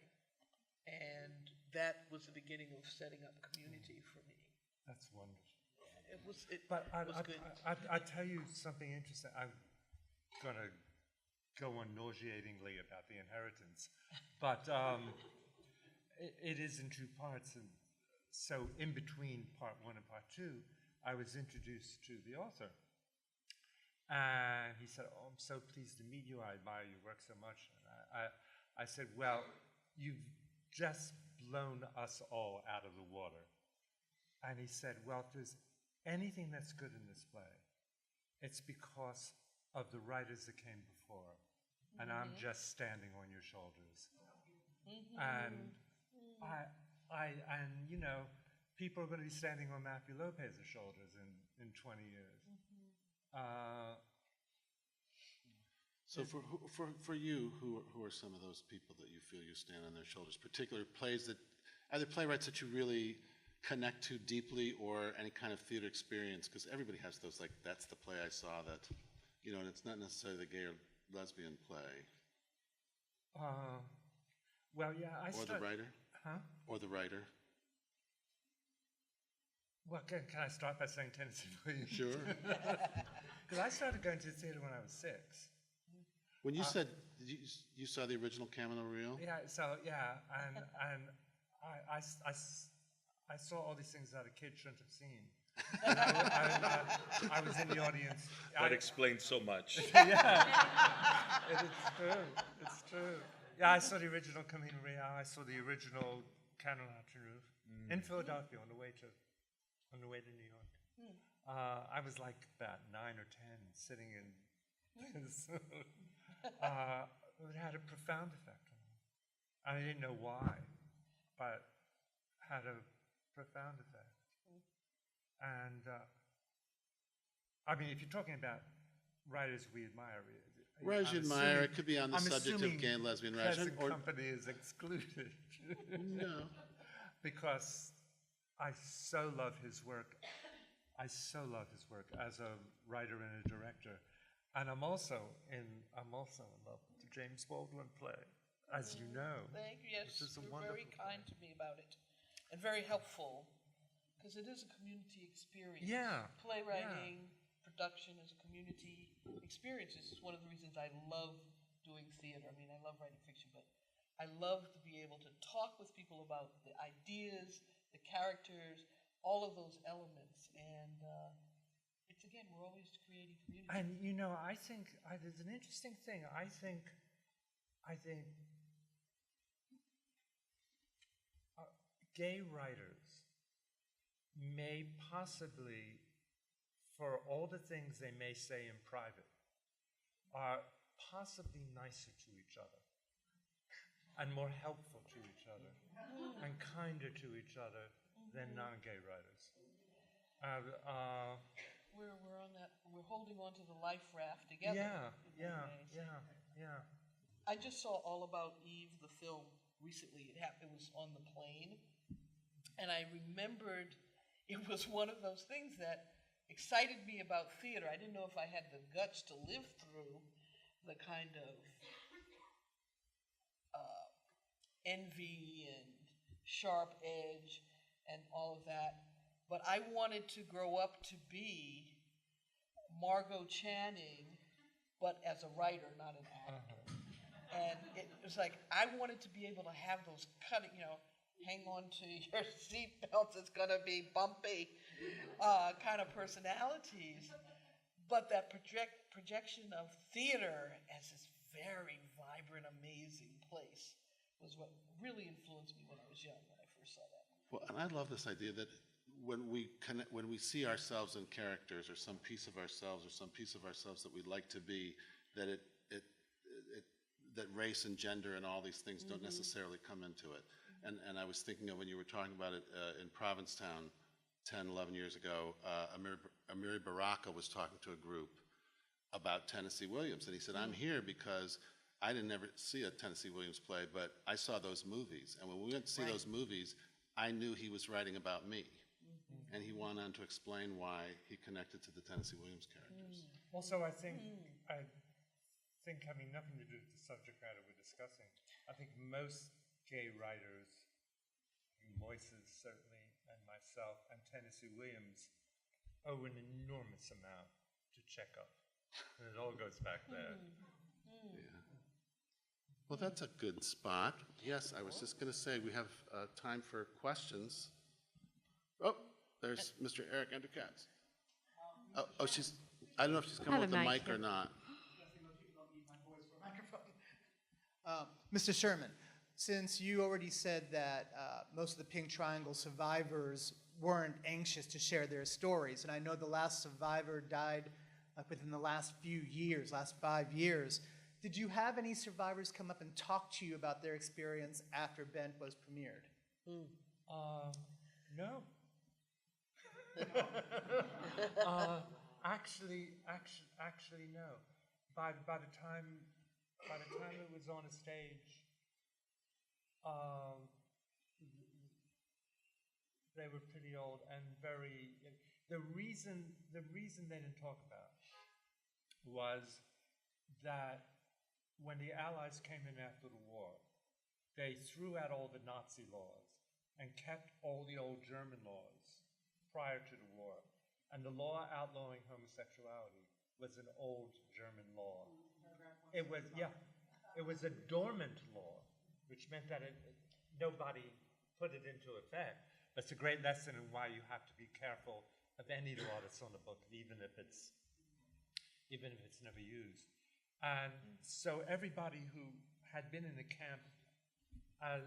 and that was the beginning of setting up community for me. That's wonderful. It was good. I tell you something interesting. I'm going to go on nauseatingly about The Inheritance, but it is in two parts. And so in between part one and part two, I was introduced to the author. And he said, oh, I'm so pleased to meet you. I admire your work so much. And I said, well, you've just blown us all out of the water. And he said, well, if there's anything that's good in this play, it's because of the writers that came before. And I'm just standing on your shoulders. And people are going to be standing on Matthew Lopez's shoulders in 20 years. So for you, who are some of those people that you feel you stand on their shoulders? Particular plays either playwrights that you really connect to deeply, or any kind of theater experience? Because everybody has those, like, that's the play I saw that, and it's not necessarily the gay or lesbian play. Well, yeah, Or the writer? Huh? Or the writer? Well, can I start by saying Tennessee Williams? Sure. Because I started going to the theater when I was 6. When you said you saw the original Camino Real? Yeah, and I saw all these things that a kid shouldn't have seen. And I was in the audience. That explains so much. Yeah, it's true. It's true. Yeah, I saw the original Camino Real. I saw the original Cadillac Roof in Philadelphia on the way to New York. I was like about 9 or 10, sitting in. It had a profound effect on me. I didn't know why, but had a profound effect. And I mean, if you're talking about writers we admire, Writers you I'm admire, assuming- it could be on the I'm subject of assuming gay and lesbian writers. Present Or, Company is excluded. no. Because I so love his work. I so love his work as a writer and a director. And I'm also in love with the James Baldwin play, as you know. Thank you. Yes, which is a you're wonderful very kind to me about it, and very helpful, because it is a community experience. Yeah, Playwriting, production is a community experience. This is one of the reasons I love doing theater. I mean, I love writing fiction, but I love to be able to talk with people about the ideas, the characters, all of those elements, and it's again, we're always creating community. and you know, I think there's an interesting thing. I think gay writers may possibly, for all the things they may say in private, are possibly nicer to each other and more helpful to each other and kinder to each other than non-gay writers. We're on that. We're holding on to the life raft together. in many ways. I just saw All About Eve, the film, recently. It was on the plane, and I remembered it was one of those things that excited me about theater. I didn't know if I had the guts to live through the kind of envy and sharp edge and all of that. But I wanted to grow up to be Margot Channing, but as a writer, not an actor. And it was like, I wanted to be able to have those cutting, hang on to your seatbelts, it's gonna be bumpy, kind of personalities. But that projection of theater as this very vibrant, amazing place was what really influenced me when I was young, when I first saw that. Well, and I love this idea that when we see ourselves in characters or some piece of ourselves that we'd like to be, that that race and gender and all these things don't necessarily come into it. And I was thinking of when you were talking about it in Provincetown 10, 11 years ago, Amiri Baraka was talking to a group about Tennessee Williams, and he said, I'm here because I didn't ever see a Tennessee Williams play, but I saw those movies. And when we went to see those movies, I knew he was writing about me. And he went on to explain why he connected to the Tennessee Williams characters. Also, I think having nothing to do with the subject matter we're discussing, I think most gay writers, Moises certainly, and myself, and Tennessee Williams, owe an enormous amount to Chekhov. And it all goes back there. Yeah. Well, that's a good spot. Yes, I was just going to say we have time for questions. Oh, there's Mr. Eric Enderkatz. I don't know if she's coming with the mic or not. Mr. Sherman, since you already said that most of the Pink Triangle survivors weren't anxious to share their stories, and I know the last survivor died within the last few years, last 5 years, did you have any survivors come up and talk to you about their experience after Bent was premiered? No. Actually, no. By the time it was on a stage, they were pretty old and very. The reason they didn't talk about was that when the Allies came in after the war, they threw out all the Nazi laws and kept all the old German laws prior to the war. And the law outlawing homosexuality was an old German law. It was a dormant law, which meant that nobody put it into effect. But it's a great lesson in why you have to be careful of any law that's on the book, even if it's never used. And so everybody who had been in the camp as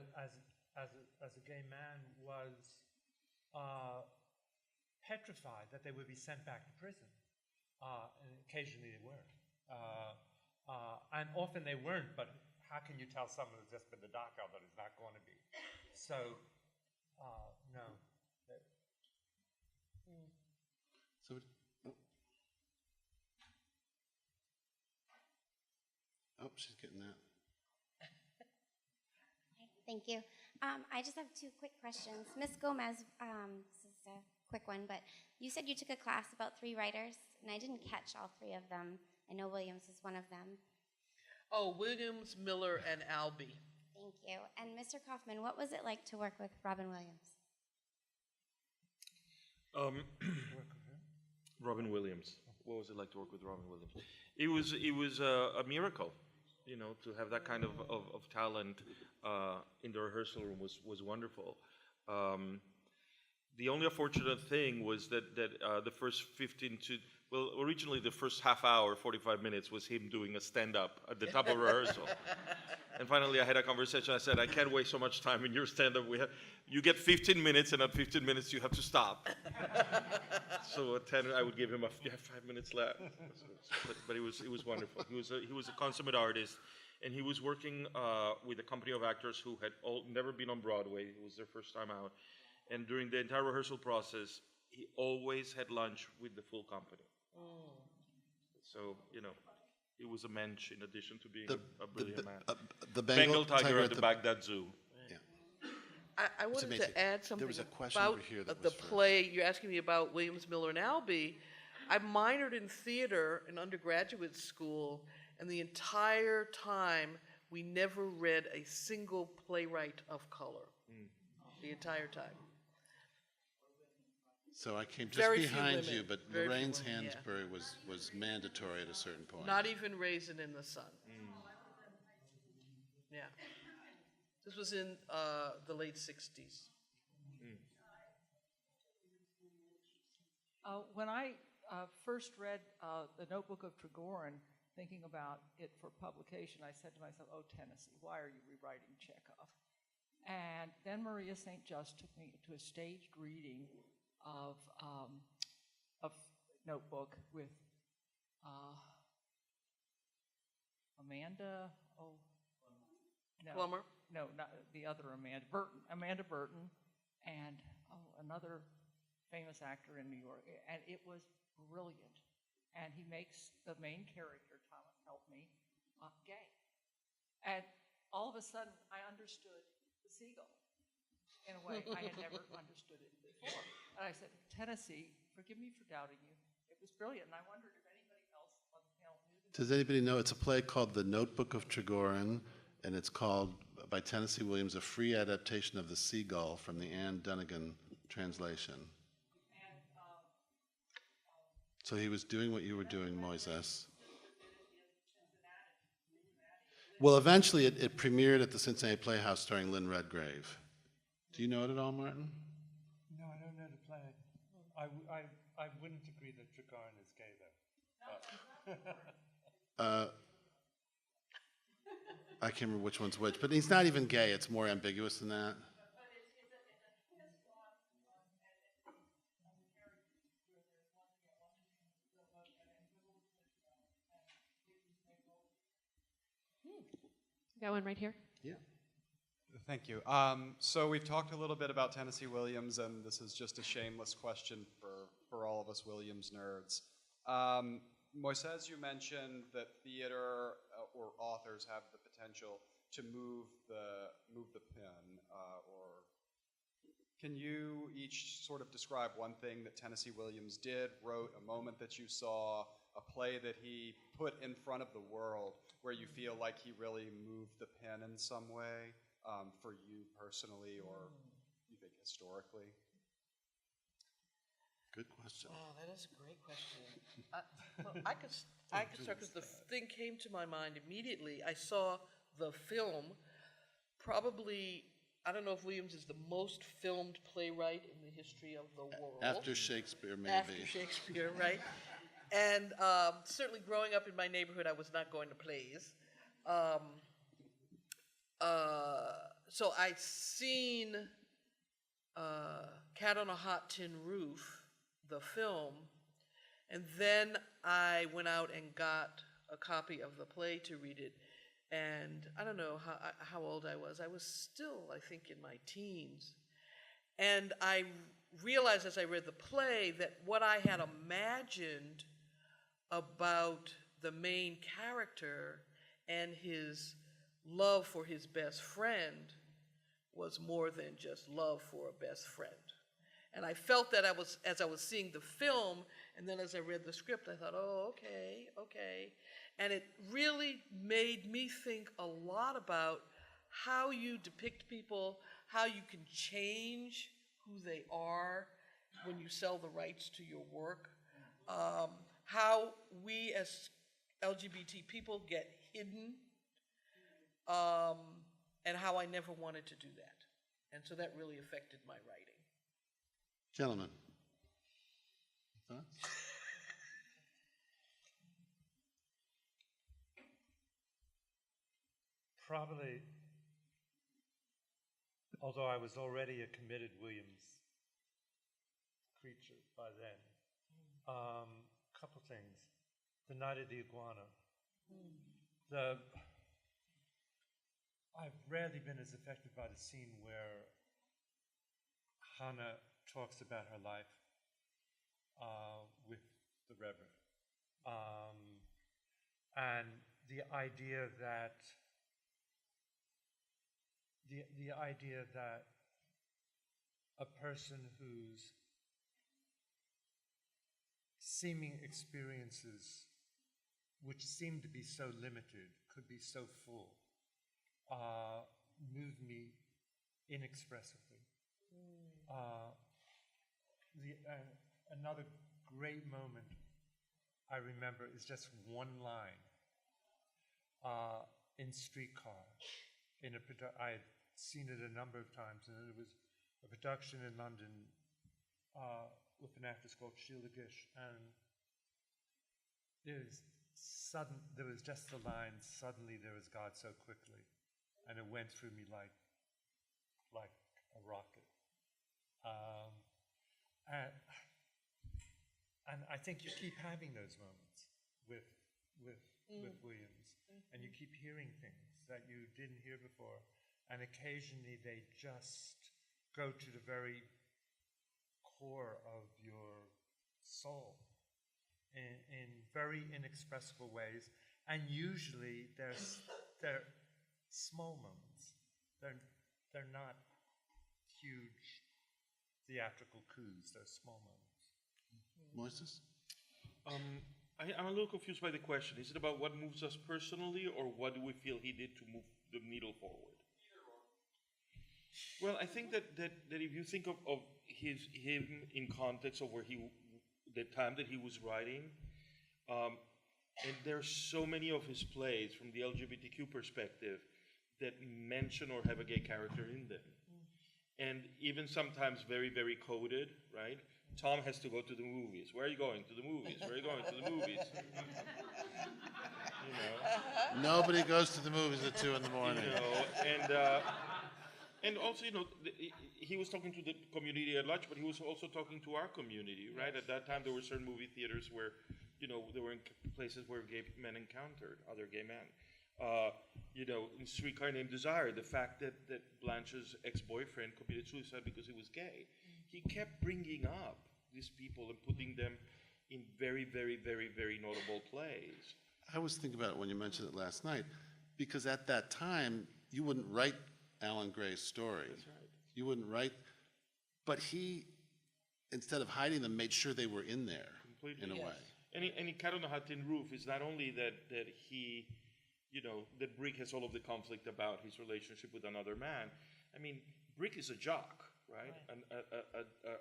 as a gay man was petrified that they would be sent back to prison. And occasionally they were. And often they weren't, but how can you tell someone who's just been to Dachau that it's not going to be? So, no. So, oh, she's getting that. Thank you. I just have two quick questions. Ms. Gomez, this is a quick one, but you said you took a class about 3 writers, and I didn't catch all 3 of them. I know Williams is one of them. Oh, Williams, Miller, and Albee. Thank you. And Mr. Kaufman, what was it like to work with Robin Williams? Robin Williams. What was it like to work with Robin Williams? It was a miracle, you know, to have that kind of talent in the rehearsal room was wonderful. The only unfortunate thing was that the first originally the first half hour, 45 minutes, was him doing a stand-up at the top of rehearsal. And finally, I had a conversation. I said, I can't waste so much time in your stand-up. You get 15 minutes, and at 15 minutes, you have to stop. So at 10, I would give him 5 minutes left. But it was wonderful. He was a consummate artist, and he was working with a company of actors who had never been on Broadway. It was their first time out. And during the entire rehearsal process, he always had lunch with the full company. So, you know, it was a mensch in addition to being a brilliant man. The Bengal tiger at the Baghdad Zoo. Yeah. I wanted amazing. to add something There was a question about over here that the was for- play. You're asking me about Williams, Miller, and Albee. I minored in theater in undergraduate school, and the entire time we never read a single playwright of color. The entire time. So I came just Very few behind women. you, but Very few Lorraine's women, yeah. Hansberry was mandatory at a certain point. Not even Raisin in the Sun. Yeah. This was in the late 60s. When I first read The Notebook of Trigorin, thinking about it for publication, I said to myself, oh, Tennessee, why are you rewriting Chekhov? And then Maria St. Just took me to a staged reading of Notebook with Amanda, Plummer? No, not the other Amanda Burton, and another famous actor in New York, and it was brilliant. And he makes the main character, Thomas, help me, gay. And all of a sudden, I understood the seagull in a way I had never understood it before. And I said, Tennessee, forgive me for doubting you. It was brilliant, and I wondered if anybody else on the panel knew the Does anybody know? It's a play called The Notebook of Trigorin, and it's called, by Tennessee Williams, a free adaptation of The Seagull from the Anne Dunnigan translation. So he was doing what you were doing, Moises. Well, eventually it premiered at the Cincinnati Playhouse starring Lynn Redgrave. Do you know it at all, Martin? No, I don't know the play. I wouldn't agree that Trigorin is gay, though. I can't remember which one's which, but he's not even gay. It's more ambiguous than that. Got one right here. Yeah. Thank you. So we've talked a little bit about Tennessee Williams, and this is just a shameless question for all of us Williams nerds. Moises, you mentioned that theater or authors have the potential to move the pen, or can you each sort of describe one thing that Tennessee Williams did, wrote, a moment that you saw, a play that he put in front of the world where you feel like he really moved the pen in some way, for you personally or you think historically? Good question. Oh, that is a great question. I could start because the thing came to my mind immediately. I saw the film. Probably, I don't know if Williams is the most filmed playwright in the history of the world. After Shakespeare, maybe. After Shakespeare, right? And certainly growing up in my neighborhood, I was not going to plays. so I'd seen Cat on a Hot Tin Roof, the film, and then I went out and got a copy of the play to read it. And I don't know how old I was. I was still, I think, in my teens. And I realized as I read the play that what I had imagined about the main character and his love for his best friend was more than just love for a best friend. And I felt that as I was seeing the film, and then as I read the script, I thought, oh, okay. And it really made me think a lot about how you depict people, how you can change who they are when you sell the rights to your work, how we as LGBT people get hidden, and how I never wanted to do that. And so that really affected my writing. Gentlemen. Thoughts? Probably, although I was already a committed Williams creature by then, couple things. The Night of the Iguana. I've rarely been as affected by the scene where Hannah talks about her life with the Reverend. And the idea that a person whose seeming experiences, which seem to be so limited, could be so full, moved me inexpressibly. Another great moment I remember is just one line in Streetcar. I had seen it a number of times, and it was a production in London with an actress called Sheila Gish, and there was just the line, "Suddenly there was God so quickly," and it went through me like a rocket. And I think you keep having those moments with Williams, and you keep hearing things that you didn't hear before, and occasionally they just go to the very core of your soul in very inexpressible ways, and usually they're small moments. They're not huge theatrical coups. They're small moments. Moises? I'm a little confused by the question. Is it about what moves us personally, or what do we feel he did to move the needle forward? Well, I think that if you think of him in context of the time that he was writing, and there's so many of his plays from the LGBTQ perspective that mention or have a gay character in them. And even sometimes very, very coded, right? Tom has to go to the movies. Where are you going? To the movies. Where are you going? To the movies. You know. Nobody goes to the movies at 2 in the morning. You know, and also, you know, he was talking to the community at large, but he was also talking to our community, right? At that time, there were certain movie theaters where, you know, there were places where gay men encountered other gay men. You know, in Streetcar Named Desire, the fact that Blanche's ex-boyfriend committed suicide because he was gay, he kept bringing up these people and putting them in very, very, very, very notable plays. I was thinking about it when you mentioned it last night, because at that time, you wouldn't write Alan Gray's story. That's right. You wouldn't write, but he, instead of hiding them, made sure they were in there. Completely. In a way. And in Cat on the Hot Tin Roof, it's not only that he, you know, that Brick has all of the conflict about his relationship with another man. I mean, Brick is a jock, right?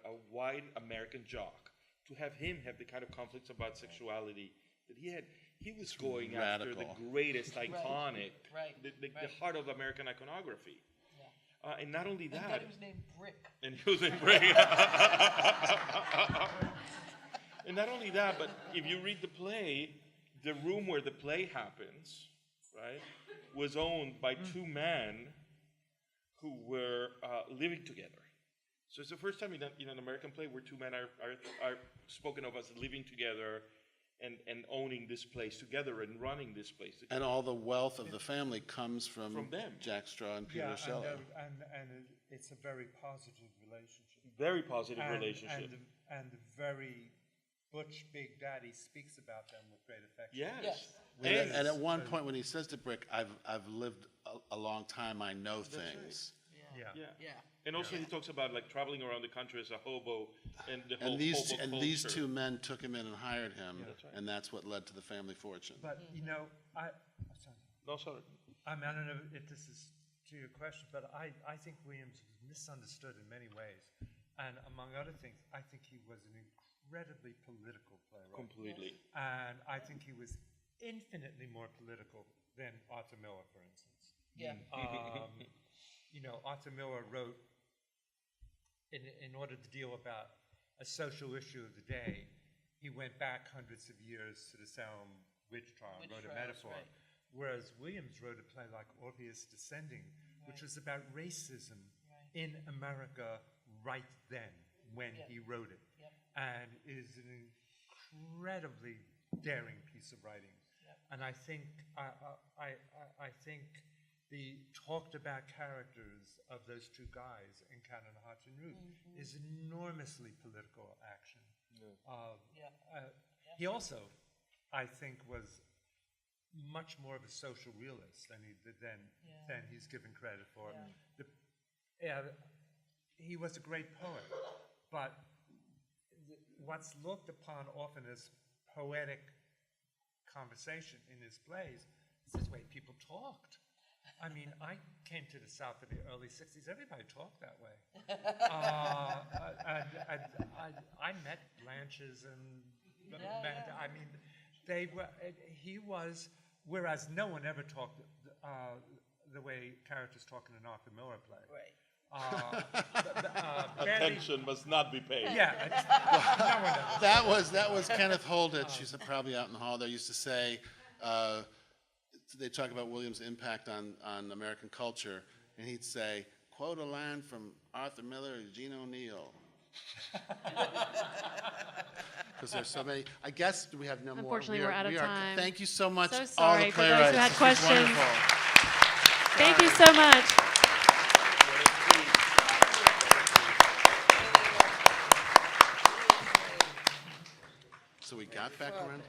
A white American jock. To have him have the kind of conflicts about sexuality that he had, he was going after the greatest iconic, the heart of American iconography. Yeah. And not only that. And he was named Brick. And he was named Brick. And not only that, but if you read the play, the room where the play happens, right, was owned by two men who were living together. So it's the first time in an American play where two men are spoken of as living together and owning this place together and running this place together. And all the wealth of the family comes from them. Jack Straw and Peter Yeah, Shelley. and it's a very positive relationship. Very positive relationship. And the very Butch Big Daddy speaks about them with great affection. Yes. And at one point when he says to Brick, I've lived a long time, I know things. Yeah. And also he talks about like traveling around the country as a hobo and the whole hobo And these culture. two men took him in and hired him, That's right. and that's what led to the family fortune. But, I'm sorry. No, sorry. I don't know if this is to your question, but I think Williams was misunderstood in many ways. And among other things, I think he was an incredibly political playwright. Completely. And I think he was infinitely more political than Arthur Miller, for instance. Yeah. Arthur Miller wrote, in order to deal about a social issue of the day, he went back hundreds of years to the Salem witch trial and wrote a metaphor. Right. Whereas Williams wrote a play like Orpheus Descending, which was about racism in America right then when he wrote it. Yep. And is an incredibly daring piece of writing. Yep. And I think the talked about characters of those two guys in Cannon, Hart and Ruth is enormously political action. He also, I think, was much more of a social realist than he's given credit for. He was a great poet, but what's looked upon often as poetic conversation in his plays is the way people talked. I mean, I came to the South in the early 60s. Everybody talked that way. I met Blanches and I mean, they were. He was. Whereas no one ever talked the way characters talk in an Arthur Miller play. Right. Attention must not be paid. Yeah. No one ever. That was Kenneth Holditch, who's probably out in the hall there, used to say, they talk about Williams' impact on American culture, and he'd say, quote a line from Arthur Miller or Gene O'Neill. Because there's so many. I guess we have no more. Unfortunately, we're out of time. Thank you so much, So all sorry the for those playwrights. who had This was questions. wonderful. Thank you so much. So we got back around.